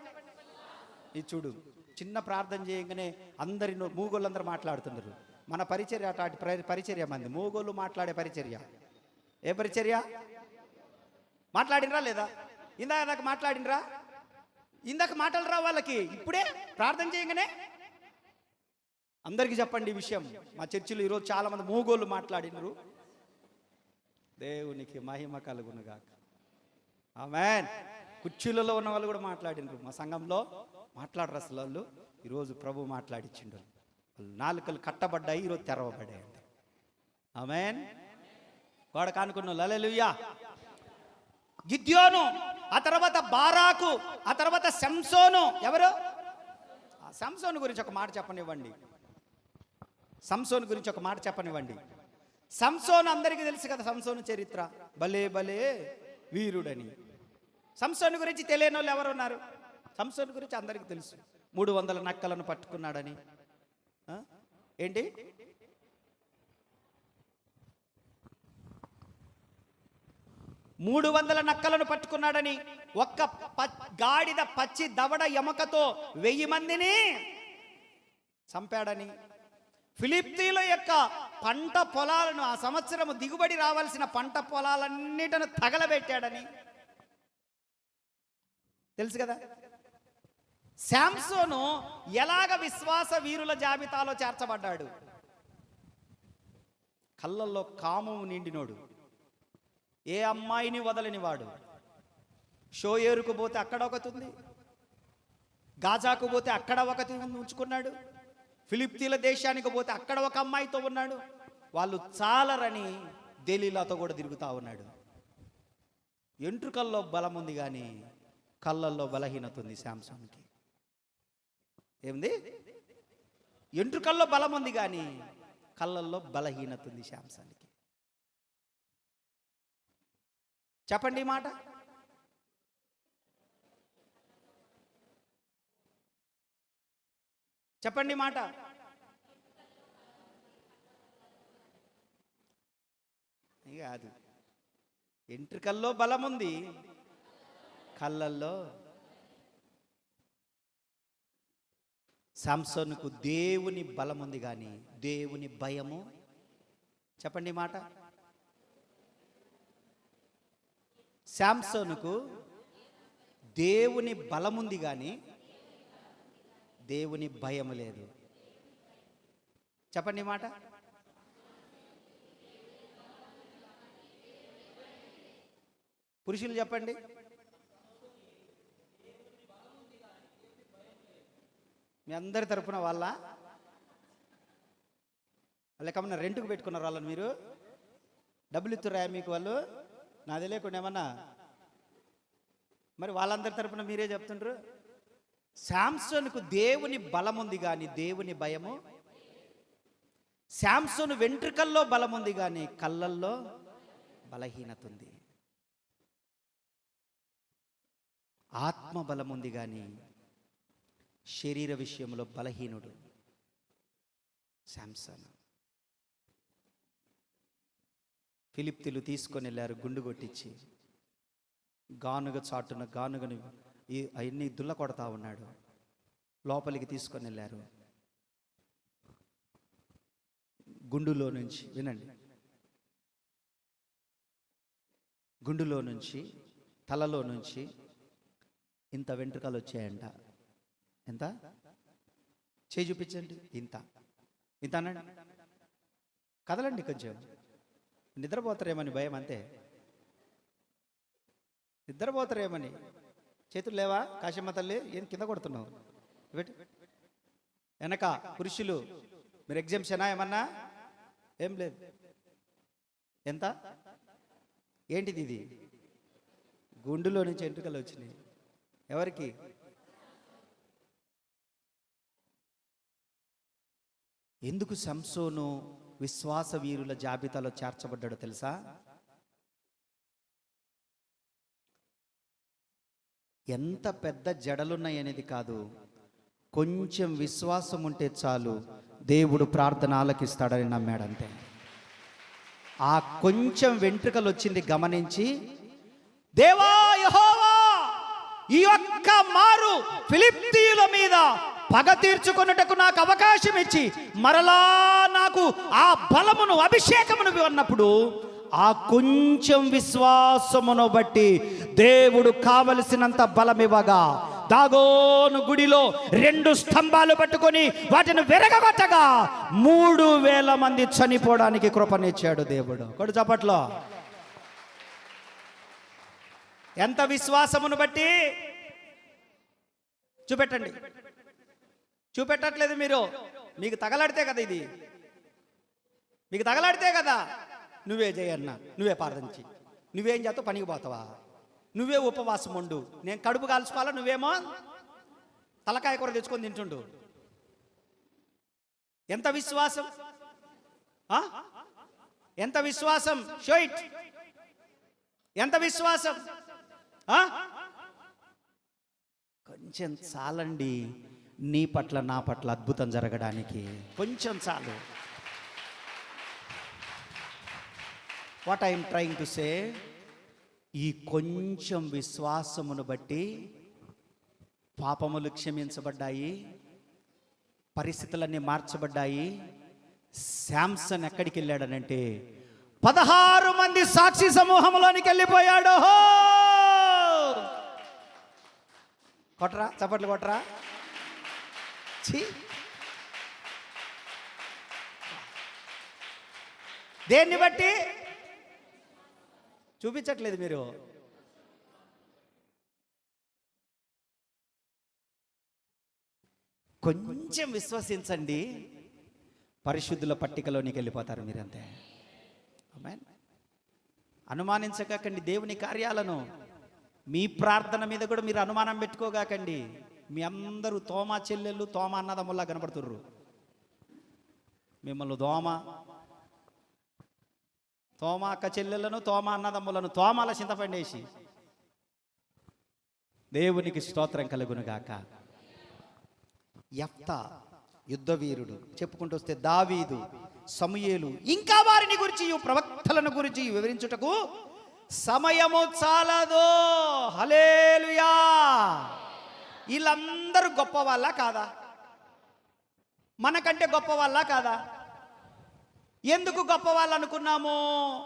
ఇది చూడు, చిన్న ప్రార్థన చేయగానే అందరి మూగోళ్ళందరూ మాట్లాడుతున్నారు. మన పరిచర్య అటు పరిచర్య మంది, మూగోళ్ళు మాట్లాడే పరిచర్య. ఏ పరిచర్య? మాట్లాడినరా లేదా? ఇందాక మాట్లాడినరా? ఇందాక మాటలు రా వాళ్ళకి. ఇప్పుడే ప్రార్థన చేయగానే అందరికీ చెప్పండి ఈ విషయం. మా చర్చిలో ఈరోజు చాలా మంది మూగోళ్ళు మాట్లాడినరు. దేవునికి మహిమ కలుగునుగాక. ఆమేన్. కుర్చీలలో ఉన్న వాళ్ళు కూడా మాట్లాడినరు. మా సంఘంలో మాట్లాడరు అసలు వాళ్ళు. ఈరోజు ప్రభు మాట్లాడిచ్చిండు. వాళ్ళు నాలుకలు కట్టబడ్డాయి, ఈరోజు తెరవబడ్డాయి. ఆమేన్. గోడ కానుకున్న హల్లెలూయా. గిద్యోను, ఆ తర్వాత బారాకు, ఆ తర్వాత సంసోను. ఎవరు? సంసోను గురించి ఒక మాట చెప్పనివ్వండి. సంసోను అందరికీ తెలుసు కదా, సంసోను చరిత్ర. భలే భలే వీరుడని. సంసోను గురించి తెలియని వాళ్ళు ఎవరు ఉన్నారు? సంసోను గురించి అందరికీ తెలుసు. 300 నక్కలను పట్టుకున్నాడని. ఏంటి? 300 నక్కలను పట్టుకున్నాడని, ఒక్క గాడిద పచ్చి దవడ ఎముకతో 1000 మందిని చంపాడని, ఫిలిప్తీల యొక్క పంట పొలాలను, ఆ సంవత్సరము దిగుబడి రావాల్సిన పంట పొలాలన్నిటిని తగలబెట్టాడని తెలుసు కదా. శాంసోను ఎలాగ విశ్వాస వీరుల జాబితాలో చేర్చబడ్డాడు? కళ్ళల్లో కామము నిండినోడు, ఏ అమ్మాయిని వదలని వాడు. షోయేరుకు పోతే అక్కడ ఒకటి ఉంది, గాజాకు పోతే అక్కడ ఒకటి ఉంచుకున్నాడు, ఫిలిప్తీల దేశానికి పోతే అక్కడ ఒక అమ్మాయితో ఉన్నాడు. వాళ్ళు చాలరని దెలీలాతో కూడా తిరుగుతూ ఉన్నాడు. ఎంట్రుకల్లో బలం ఉంది కానీ కళ్ళల్లో బలహీనత ఉంది శాంసోన్కి. ఏముంది? ఎంట్రుకల్లో బలం ఉంది కానీ కళ్ళల్లో బలహీనత ఉంది శాంసోన్కి. చెప్పండి ఈ మాట. చెప్పండి మాట. కాదు, ఎంట్రుకల్లో బలం ఉంది, కళ్ళల్లో. శాంసోనుకు దేవుని బలం ఉంది కానీ దేవుని భయము. చెప్పండి మాట. శాంసోనుకు దేవుని బలం ఉంది కానీ దేవుని భయం లేదు. చెప్పండి ఈ మాట. పురుషులు చెప్పండి. మీ అందరి తరపున వాళ్ళకమన్నా రెంట్కు పెట్టుకున్నారు వాళ్ళని? మీరు డబ్బులు ఇస్తురా మీకు వాళ్ళు? నాది లేకుండా ఏమన్నా? మరి వాళ్ళందరి తరపున మీరే చెప్తుండ్రు. శాంసోనుకు దేవుని బలం ఉంది కానీ దేవుని భయము. శాంసోను వెంట్రుకల్లో బలం ఉంది కానీ కళ్ళల్లో బలహీనత ఉంది. ఆత్మ బలం ఉంది కానీ శరీర విషయంలో బలహీనుడు శాంసన్. ఫిలిప్తీలు తీసుకొని వెళ్ళారు గుండు కొట్టించి. గానుగ చాటున గానుగను అవన్నీ దుల్ల కొడతా ఉన్నాడు. లోపలికి తీసుకొని వెళ్ళారు. గుండులో నుంచి, వినండి, గుండులో నుంచి తలలో నుంచి ఇంత వెంట్రుకలు వచ్చాయంట. ఎంత? చేయి చూపించండి. ఇంత ఇంత అనండి. కదలండి కొంచెం. నిద్రపోతారేమని భయం, అంతే. నిద్రపోతారేమని. చేతులు లేవా కాశమ్మ తల్లి? ఏం కింద కొడుతున్నావు? వెనక పురుషులు మీరు ఎగ్జామ్షనా ఏమన్నా? ఏం లేదు. ఎంత? ఏంటిది ఇది? గుండులో నుంచి ఎంట్రుకలు వచ్చినాయి. ఎవరికి? ఎందుకు సంసోను విశ్వాస వీరుల జాబితాలో చేర్చబడ్డాడో తెలుసా? ఎంత పెద్ద జడలున్నాయనేది కాదు, కొంచెం విశ్వాసం ఉంటే చాలు దేవుడు ప్రార్థన ఆలకిస్తాడని నమ్మాడంతే. ఆ కొంచెం వెంట్రుకలు వచ్చింది గమనించి, దేవా యెహోవా, ఈ ఒక్క మారు ఫిలిప్తీయుల మీద పగ తీర్చుకొనుటకు నాకు అవకాశం ఇచ్చి మరలా నాకు ఆ బలమును అభిషేకమును అన్నప్పుడు ఆ కొంచెం విశ్వాసమును బట్టి దేవుడు కావలసినంత బలమివ్వగా దాగోను గుడిలో 2 స్తంభాలు పట్టుకొని వాటిని విరగగొట్టగా 3000 మంది చనిపోవడానికి కృపనిచ్చాడు దేవుడు. కొడు చప్పట్లో. ఎంత విశ్వాసమును బట్టి? చూపెట్టండి. చూపెట్టట్లేదు మీరు. మీకు తగలాడితే కదా ఇది, మీకు తగలాడితే కదా. నువ్వే చేయన్నా, నువ్వే ప్రార్థించి, నువ్వేం చేస్తావు? పనికి పోతావా? నువ్వే ఉపవాసం ఉండు. నేను కడుపు కాల్చుకోవాలా, నువ్వేమో తలకాయ కూర తెచ్చుకొని తింటుండు. ఎంత విశ్వాసం! ఎంత విశ్వాసం! షోయిట్. ఎంత విశ్వాసం! కొంచెం చాలండి నీ పట్ల నా పట్ల అద్భుతం జరగడానికి. కొంచెం చాలు. What I'm trying to say, ఈ కొంచెం విశ్వాసమును బట్టి పాపములు క్షమించబడ్డాయి, పరిస్థితులన్నీ మార్చబడ్డాయి. శాంసన్ ఎక్కడికి వెళ్ళాడనంటే 16 మంది సాక్షి సమూహంలోనికి వెళ్ళిపోయాడు. కొట్రా, చప్పట్లు కొట్రా. దేన్ని బట్టి? చూపించట్లేదు మీరు. కొంచెం విశ్వసించండి, పరిశుద్ధుల పట్టికలోనికి వెళ్ళిపోతారు మీరంతే. ఆమేన్. అనుమానించకండి దేవుని కార్యాలను. మీ ప్రార్థన మీద కూడా మీరు అనుమానం పెట్టుకోగాకండి. మీ అందరూ తోమా చెల్లెళ్ళు, తోమా అన్నదమ్ముల్లా కనబడుతుర్రు. మిమ్మల్ని తోమా అక్క చెల్లెళ్ళను, తోమా అన్నదమ్ములను తోమాల చింతపండేసి. దేవునికి స్తోత్రం కలుగునుగాక. యెఫ్తా యుద్ధవీరుడు. చెప్పుకుంటూ వస్తే దావీదు, సమూయేలు, ఇంకా వారిని గురించి, ప్రవక్తలను గురించి వివరించుటకు సమయము చాలదు. హల్లెలూయా. వీళ్ళందరూ గొప్ప వాళ్ళ కాదా? మనకంటే గొప్ప వాళ్ళ కాదా? ఎందుకు గొప్ప వాళ్ళు అనుకున్నాము?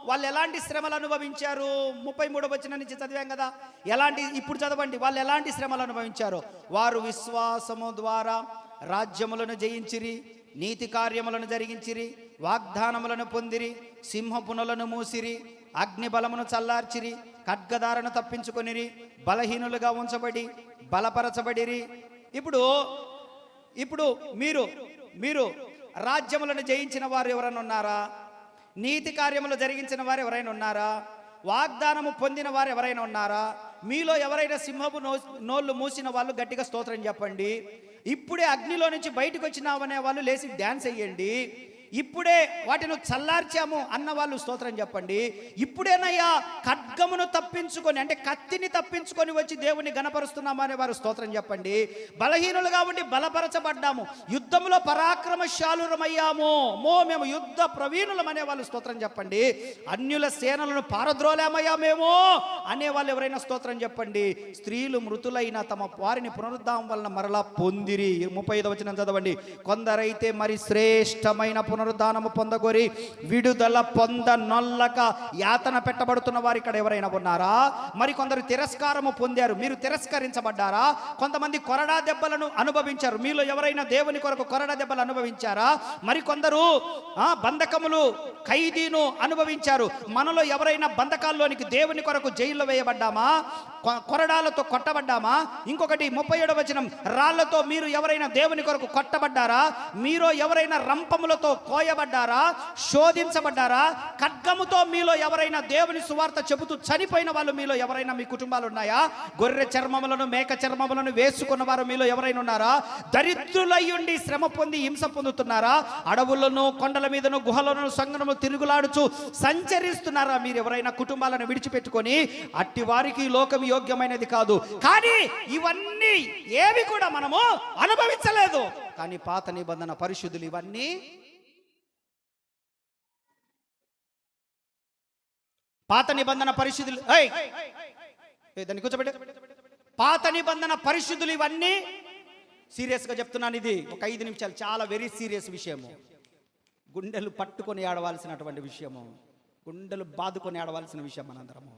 వాళ్ళు ఎలాంటి శ్రమలు అనుభవించారు? 33వ వచనం నుంచి చదివాం కదా. ఎలాంటి, ఇప్పుడు చదవండి, వాళ్ళు ఎలాంటి శ్రమలు అనుభవించారు. వారు విశ్వాసము ద్వారా రాజ్యములను జయించిరి, నీతి కార్యములను జరిగించిరి, వాగ్దానములను పొందిరి, సింహపునులను మూసిరి, అగ్ని బలమును చల్లార్చిరి, ఖడ్గదారను తప్పించుకొనిరి, బలహీనులుగా ఉంచబడి బలపరచబడిరి. ఇప్పుడు మీరు రాజ్యములను జయించిన వారు ఎవరైనా ఉన్నారా? నీతి కార్యములు జరిగించిన వారు ఎవరైనా ఉన్నారా? వాగ్దానము పొందిన వారు ఎవరైనా ఉన్నారా? మీలో ఎవరైనా సింహపు నోళ్ళు మూసిన వాళ్ళు గట్టిగా స్తోత్రం చెప్పండి. ఇప్పుడే అగ్నిలో నుంచి బయటకు వచ్చినామనే వాళ్ళు లేచి డ్యాన్స్ వేయండి. ఇప్పుడే వాటిని చల్లార్చాము అన్న వాళ్ళు స్తోత్రం చెప్పండి. ఇప్పుడేనయ్యా ఖడ్గమును తప్పించుకొని, అంటే కత్తిని తప్పించుకొని వచ్చి దేవుని గణపరుస్తున్నాము అనే వారు స్తోత్రం చెప్పండి. బలహీనులుగా ఉండి బలపరచబడ్డాము, యుద్ధంలో పరాక్రమశాలురమయ్యాము, మేము యుద్ధ ప్రవీణులం అనే వాళ్ళు స్తోత్రం చెప్పండి. అన్యుల సేనలను పారద్రోలేమయ్యా మేము అనేవాళ్ళు ఎవరైనా స్తోత్రం చెప్పండి. స్త్రీలు మృతులైన తమ వారిని పునరుద్ధానం వలన మరలా పొందిరి. 35వ వచనం చదవండి. కొందరైతే మరి శ్రేష్టమైన పునరుద్ధానము పొందగోరి విడుదల పొందనొల్లక యాతన పెట్టబడుతున్న వారు ఇక్కడ ఎవరైనా ఉన్నారా? మరి కొందరు తిరస్కారము పొందారు, మీరు తిరస్కరించబడ్డారా? కొంతమంది కొరడా దెబ్బలను అనుభవించారు, మీలో ఎవరైనా దేవుని కొరకు కొరడా దెబ్బలు అనుభవించారా? మరి కొందరు బంధకములు ఖైదీను అనుభవించారు. మనలో ఎవరైనా బంధకాల్లోనికి దేవుని కొరకు జైల్లో వేయబడ్డామా? కొరడాలతో కొట్టబడ్డామా? ఇంకొకటి 37వ వచనం, రాళ్లతో మీరు ఎవరైనా దేవుని కొరకు కొట్టబడ్డారా? మీరు ఎవరైనా రంపములతో కోయబడ్డారా? శోధించబడ్డారా? ఖడ్గముతో మీలో ఎవరైనా దేవుని సువార్త చెబుతూ చనిపోయిన వాళ్ళు మీలో ఎవరైనా మీ కుటుంబాలు ఉన్నాయా? గొర్రె చర్మములను మేక చర్మములను వేసుకున్న వారు మీలో ఎవరైనా ఉన్నారా? దరిద్రులయ్యుండి శ్రమ పొంది హింస పొందుతున్నారా? అడవులను కొండల మీదను గుహలను సంగనము తిరుగులాడుచు సంచరిస్తున్నారా? మీరు ఎవరైనా కుటుంబాలను విడిచిపెట్టుకొని, అట్టి వారికి లోకం యోగ్యమైనది కాదు. కానీ ఇవన్నీ ఏవి కూడా మనము అనుభవించలేదు. కానీ పాత నిబంధన పరిశుద్ధులు ఇవన్నీ పాత నిబంధన పరిశుద్ధులు దాన్ని కూర్చోబెట్టు. పాత నిబంధన పరిశుద్ధులు ఇవన్నీ సీరియస్గా చెప్తున్నాను. ఇది ఒక 5 నిమిషాలు, చాలా వెరీ సీరియస్ విషయము. గుండెలు పట్టుకొని ఆడవలసినటువంటి విషయము, గుండెలు బాదుకొని ఆడవలసిన విషయం. మనందరము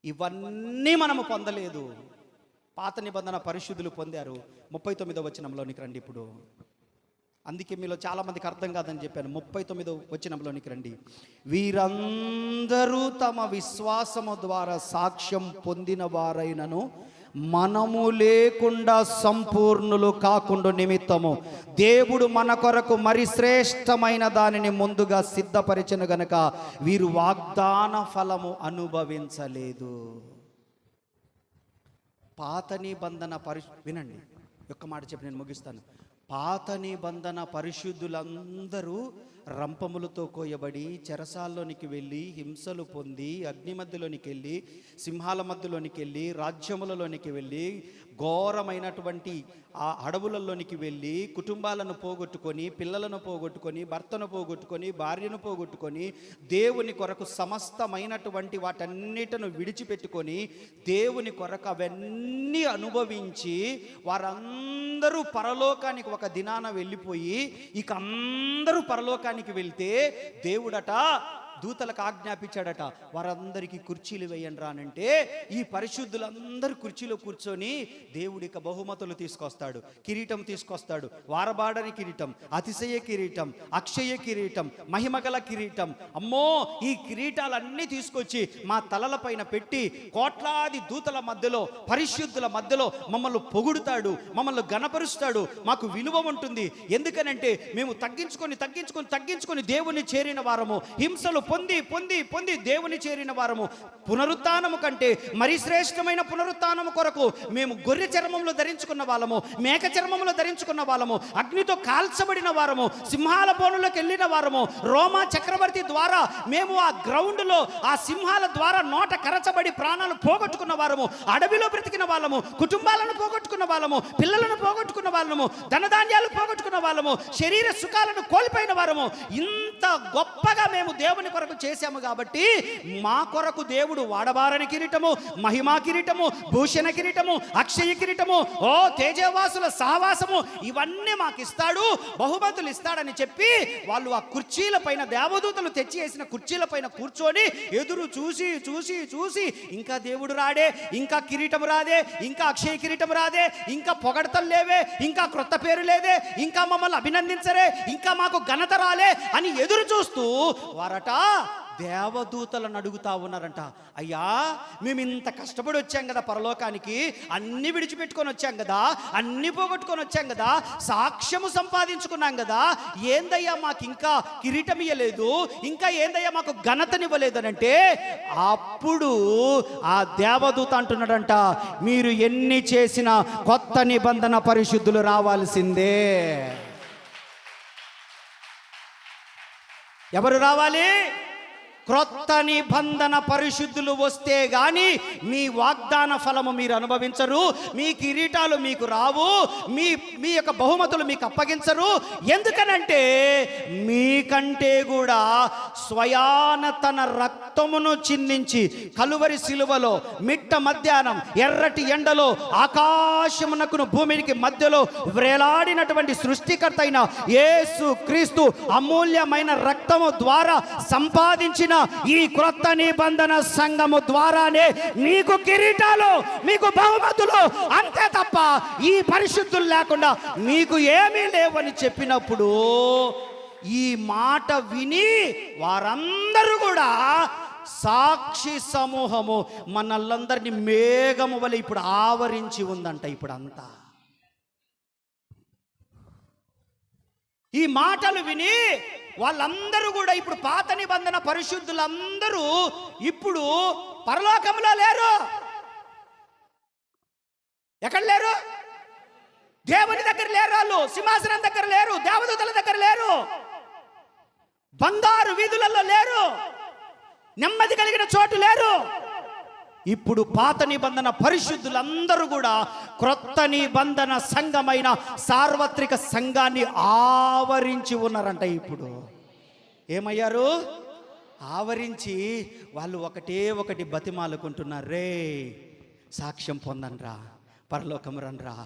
ఇవన్నీ మనము పొందలేదు, పాత నిబంధన పరిశుద్ధులు పొందారు. 39వ వచనంలోనికి రండి. ఇప్పుడు అందుకే మీలో చాలా మందికి అర్థం కాదని చెప్పాను. 39వ వచనంలోనికి రండి. వీరందరూ తమ విశ్వాసము ద్వారా సాక్ష్యం పొందిన వారైనను మనము లేకుండా సంపూర్ణులు కాకుండా నిమిత్తము దేవుడు మన కొరకు మరి శ్రేష్టమైన దానిని ముందుగా సిద్ధపరిచెను గనుక వీరు వాగ్దాన ఫలము అనుభవించలేదు. పాత నిబంధన వినండి, ఒక్క మాట చెప్పి నేను ముగిస్తాను. పాత నిబంధన పరిశుద్ధులందరూ రంపములతో కోయబడి చెరసాల్లోనికి వెళ్ళి హింసలు పొంది అగ్ని మధ్యలోనికి వెళ్ళి సింహాల మధ్యలోనికి వెళ్ళి రాజ్యములలోనికి వెళ్ళి ఘోరమైనటువంటి ఆ అడవులలోనికి వెళ్ళి కుటుంబాలను పోగొట్టుకొని, పిల్లలను పోగొట్టుకొని, భర్తను పోగొట్టుకొని, భార్యను పోగొట్టుకొని, దేవుని కొరకు సమస్తమైనటువంటి వాటన్నిటిని విడిచిపెట్టుకొని దేవుని కొరకు అవన్నీ అనుభవించి వారందరూ పరలోకానికి ఒక దినాన వెళ్ళిపోయి, ఇక అందరూ పరలోకానికి వెళ్తే దేవుడట దూతలకు ఆజ్ఞాపించాడట, వారందరికీ కుర్చీలు వేయండి రానంటే ఈ పరిశుద్ధులందరూ కుర్చీలో కూర్చొని దేవుడికి బహుమతులు తీసుకొస్తాడు, కిరీటం తీసుకొస్తాడు. వారబాడని కిరీటం, అతిశయ కిరీటం, అక్షయ కిరీటం, మహిమగల కిరీటం. అమ్మో, ఈ కిరీటాలన్నీ తీసుకొచ్చి మా తలల పైన పెట్టి కోట్లాది దూతల మధ్యలో, పరిశుద్ధుల మధ్యలో మమ్మల్ని పొగుడుతాడు, మమ్మల్ని గణపరుస్తాడు. మాకు విలువ ఉంటుంది. ఎందుకనంటే మేము తగ్గించుకొని దేవుని చేరిన వారము, హింసలు పొంది పొంది పొంది దేవుని చేరిన వారము. పునరుత్థానము కంటే మరి శ్రేష్టమైన పునరుత్థానము కొరకు మేము గొర్రె చర్మములు ధరించుకున్న వాళ్ళము, మేక చర్మములు ధరించుకున్న వాళ్ళము, అగ్నితో కాల్చబడిన వారము, సింహాల బోనులోకి వెళ్ళిన వారము, రోమా చక్రవర్తి ద్వారా మేము ఆ గ్రౌండ్లో ఆ సింహాల ద్వారా నోట కరచబడి ప్రాణాలు పోగొట్టుకున్న వారము, అడవిలో బ్రతికిన వాళ్ళము, కుటుంబాలను పోగొట్టుకున్న వాళ్ళము, పిల్లలను పోగొట్టుకున్న వాళ్ళము, ధనధాన్యాలు పోగొట్టుకున్న వాళ్ళము, శరీర సుఖాలను కోల్పోయిన వారము. ఇంత గొప్పగా మేము దేవుని కొరకు చేశాము కాబట్టి మా కొరకు దేవుడు వాడబారని కిరీటము, మహిమా కిరీటము, భూషణ కిరీటము, అక్షయ కిరీటము, ఓ తేజవాసుల సహవాసము ఇవన్నీ మాకు ఇస్తాడు, బహుమతులు ఇస్తాడని చెప్పి వాళ్ళు ఆ కుర్చీల పైన, దేవదూతలు తెచ్చి వేసిన కుర్చీల పైన కూర్చొని ఎదురు చూసి చూసి చూసి ఇంకా దేవుడు రాడే, ఇంకా కిరీటం రాదే, ఇంకా అక్షయ కిరీటం రాదే, ఇంకా పొగడతలు లేవే, ఇంకా క్రొత్త పేరు లేదే, ఇంకా మమ్మల్ని అభినందించరే, ఇంకా మాకు ఘనత రాలే అని ఎదురు చూస్తూ వారట దేవదూతలను అడుగుతా ఉన్నారంట. అయ్యా, మేము ఇంత కష్టపడి వచ్చాం కదా పరలోకానికి, అన్ని విడిచిపెట్టుకొని వచ్చాం కదా, అన్ని పోగొట్టుకొని వచ్చాం కదా, సాక్ష్యము సంపాదించుకున్నాం కదా, ఏందయ్యా మాకు ఇంకా కిరీటం ఇవ్వలేదు, ఇంకా ఏందయ్యా మాకు ఘనతనివ్వలేదు అని అంటే, అప్పుడు ఆ దేవదూత అంటున్నాడంట, మీరు ఎన్ని చేసినా కొత్త నిబంధన పరిశుద్ధులు రావాల్సిందే. ఎవరు రావాలి? క్రొత్త నిబంధన పరిశుద్ధులు వస్తే గాని మీ వాగ్దాన ఫలము మీరు అనుభవించరు, మీ కిరీటాలు మీకు రావు, మీ యొక్క బహుమతులు మీకు అప్పగించరు. ఎందుకనంటే మీకంటే కూడా స్వయాన తన రక్తమును చిందించి కలువరి శిలువలో మిట్ట మధ్యాహ్నం ఎర్రటి ఎండలో ఆకాశమునకును భూమికి మధ్యలో వ్రేలాడినటువంటి సృష్టికర్త అయిన యేసు క్రీస్తు అమూల్యమైన రక్తము ద్వారా సంపాదించిన ఈ క్రొత్త నిబంధన సంఘము ద్వారానే మీకు కిరీటాలు, మీకు బహుమతులు, అంతే తప్ప ఈ పరిశుద్ధులు లేకుండా మీకు ఏమీ లేవని చెప్పినప్పుడు ఈ మాట విని వారందరూ కూడా సాక్షి సమూహము మనల్లందరినీ మేఘము వలె ఇప్పుడు ఆవరించి ఉందంట. ఇప్పుడు అంతా ఈ మాటలు విని వాళ్ళందరూ కూడా ఇప్పుడు పాత నిబంధన పరిశుద్ధులందరూ ఇప్పుడు పరలోకంలో లేరు. ఎక్కడ లేరు? దేవుని దగ్గర లేరు, వాళ్ళు సింహాసనం దగ్గర లేరు, దేవదూతల దగ్గర లేరు, బంగారు వీధులలో లేరు, నెమ్మది కలిగిన చోటు లేరు. ఇప్పుడు పాత నిబంధన పరిశుద్ధులందరూ కూడా క్రొత్త నిబంధన సంఘమైన సార్వత్రిక సంఘాన్ని ఆవరించి ఉన్నారంట. ఇప్పుడు ఏమయ్యారు? ఆవరించి వాళ్ళు ఒకటి బతిమాలుకుంటున్నారు, రే సాక్ష్యం పొందనరా, పరలోకం రండ్రా,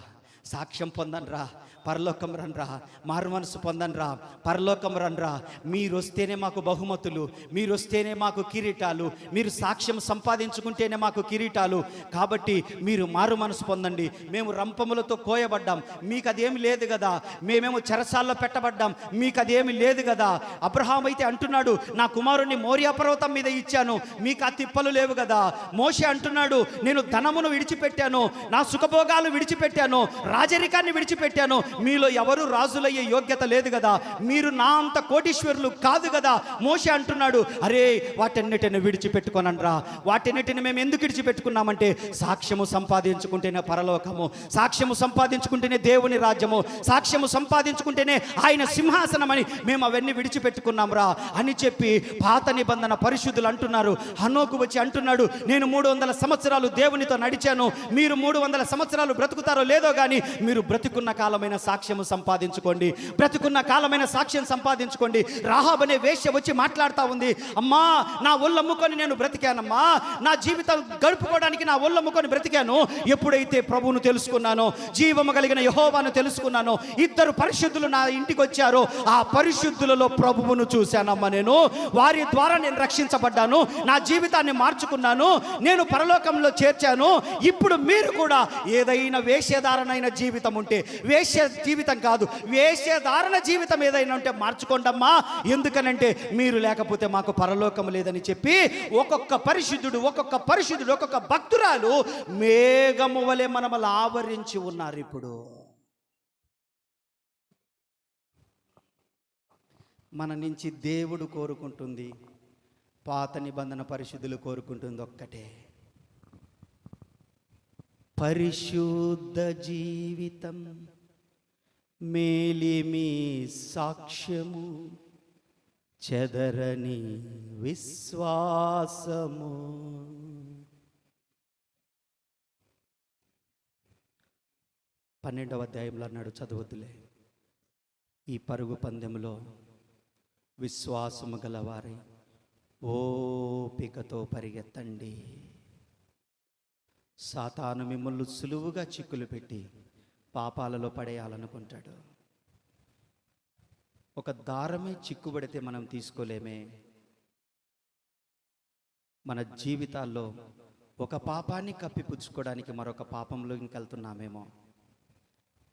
సాక్ష్యం పొందనరా, పరలోకం రండ్రా, మారు మనసు పొందనరా, పరలోకం రండ్రా, మీరు వస్తేనే మాకు బహుమతులు, మీరు వస్తేనే మాకు కిరీటాలు, మీరు సాక్ష్యం సంపాదించుకుంటేనే మాకు కిరీటాలు, కాబట్టి మీరు మారు మనసు పొందండి. మేము రంపములతో కోయబడ్డాం, మీకు అదేమి లేదు కదా, మేమేమో చెరసాల్లో పెట్టబడ్డాం, మీకు అదేమి లేదు కదా. అబ్రహాం అయితే అంటున్నాడు, నా కుమారుణ్ణి మోరియా పర్వతం మీద ఇచ్చాను, మీకు ఆ తిప్పలు లేవు కదా. మోషే అంటున్నాడు, నేను ధనమును విడిచిపెట్టాను, నా సుఖభోగాలు విడిచిపెట్టాను, రాజరికాన్ని విడిచిపెట్టాను, మీలో ఎవరు రాజులయ్యే యోగ్యత లేదు కదా, మీరు నా అంత కోటీశ్వరులు కాదు కదా. మోషే అంటున్నాడు, అరే వాటన్నిటిని విడిచిపెట్టుకోనరా. వాటన్నిటిని మేము ఎందుకు విడిచిపెట్టుకున్నామంటే సాక్ష్యము సంపాదించుకుంటేనే పరలోకము, సాక్ష్యము సంపాదించుకుంటేనే దేవుని రాజ్యము, సాక్ష్యము సంపాదించుకుంటేనే ఆయన సింహాసనం అని మేము అవన్నీ విడిచిపెట్టుకున్నాం రా అని చెప్పి పాత నిబంధన పరిశుద్ధులు అంటున్నారు. హనోకు వచ్చి అంటున్నాడు, నేను 300 సంవత్సరాలు దేవునితో నడిచాను, మీరు 300 సంవత్సరాలు బ్రతుకుతారో లేదో కానీ మీరు బ్రతుకున్న కాలమైన సాక్ష్యము సంపాదించుకోండి, బ్రతుకున్న కాలమైన సాక్ష్యం సంపాదించుకోండి. రాహాబ్ అనే వేశ్య వచ్చి మాట్లాడుతూ ఉంది, అమ్మా నా ఒళ్ళమ్ముకొని నేను బ్రతికానమ్మా, నా జీవితం గడుపుకోవడానికి నా ఒళ్ళమ్ముకొని బ్రతికాను. ఎప్పుడైతే ప్రభువును తెలుసుకున్నానో, జీవము కలిగిన యెహోవాను తెలుసుకున్నానో, 2 పరిశుద్ధులు నా ఇంటికి వచ్చారో ఆ పరిశుద్ధులలో ప్రభువును చూశానమ్మా. నేను వారి ద్వారా నేను రక్షించబడ్డాను, నా జీవితాన్ని మార్చుకున్నాను, నేను పరలోకంలో చేర్చాను. ఇప్పుడు మీరు కూడా ఏదైనా వేషధారణైన జీవితం ఉంటే, వేశ్య జీవితం కాదు, వేషధారణ జీవితం ఏదైనా ఉంటే మార్చుకోండమ్మా, ఎందుకనంటే మీరు లేకపోతే మాకు పరలోకం లేదని చెప్పి ఒక్కొక్క పరిశుద్ధుడు ఒక్కొక్క భక్తురాలు మేఘము వలె మనమల ఆవరించి ఉన్నారు. ఇప్పుడు మన నుంచి దేవుడు కోరుకుంటుంది, పాత నిబంధన పరిశుద్ధులు కోరుకుంటుంది ఒక్కటే, పరిశుద్ధ జీవితం, మేలిమి సాక్ష్యము, చెదరని విశ్వాసము. పన్నెండవ అధ్యాయంలో అన్నాడు, చదవద్దులే, ఈ పరుగు పందెములో విశ్వాసము గలవారై ఓపికతో పరిగెత్తండి. సాతాను మిమ్మల్ని సులువుగా చిక్కులు పెట్టి పాపాలలో పడేయాలనుకుంటాడు. ఒక దారమే చిక్కుబడితే మనం తీసుకోలేమే. మన జీవితాల్లో ఒక పాపాన్ని కప్పిపుచ్చుకోవడానికి మరొక పాపంలో ఇంకెళ్తున్నామేమో,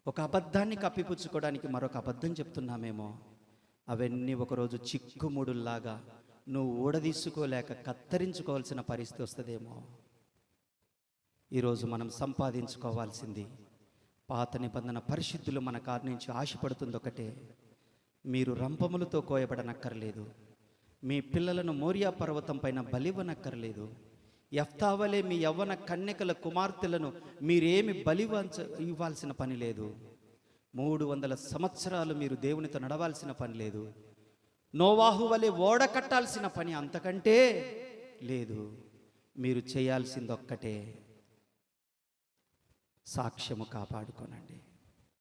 ఒక అబద్ధాన్ని కప్పిపుచ్చుకోవడానికి మరొక అబద్ధం చెప్తున్నామేమో. అవన్నీ ఒకరోజు చిక్కుముడుల్లాగా నువ్వు ఊడదీసుకోలేక కత్తిరించుకోవాల్సిన పరిస్థితి వస్తుందేమో. ఈరోజు మనం సంపాదించుకోవాల్సింది, పాత నిబంధన పరిశుద్ధులు మన కారు నుంచి ఆశపడుతుంది ఒకటే, మీరు రంపములతో కోయబడనక్కర్లేదు, మీ పిల్లలను మోరియా పర్వతం పైన బలివ్వనక్కర్లేదు, యెఫ్తావలే మీ యవ్వన కన్యకల కుమార్తెలను మీరేమి ఇవ్వాల్సిన పని లేదు, 300 సంవత్సరాలు మీరు దేవునితో నడవాల్సిన పని లేదు, నోవాహు వలె ఓడ కట్టాల్సిన పని అంతకంటే లేదు. మీరు చేయాల్సింది ఒక్కటే, సాక్ష్యము కాపాడుకోనండి.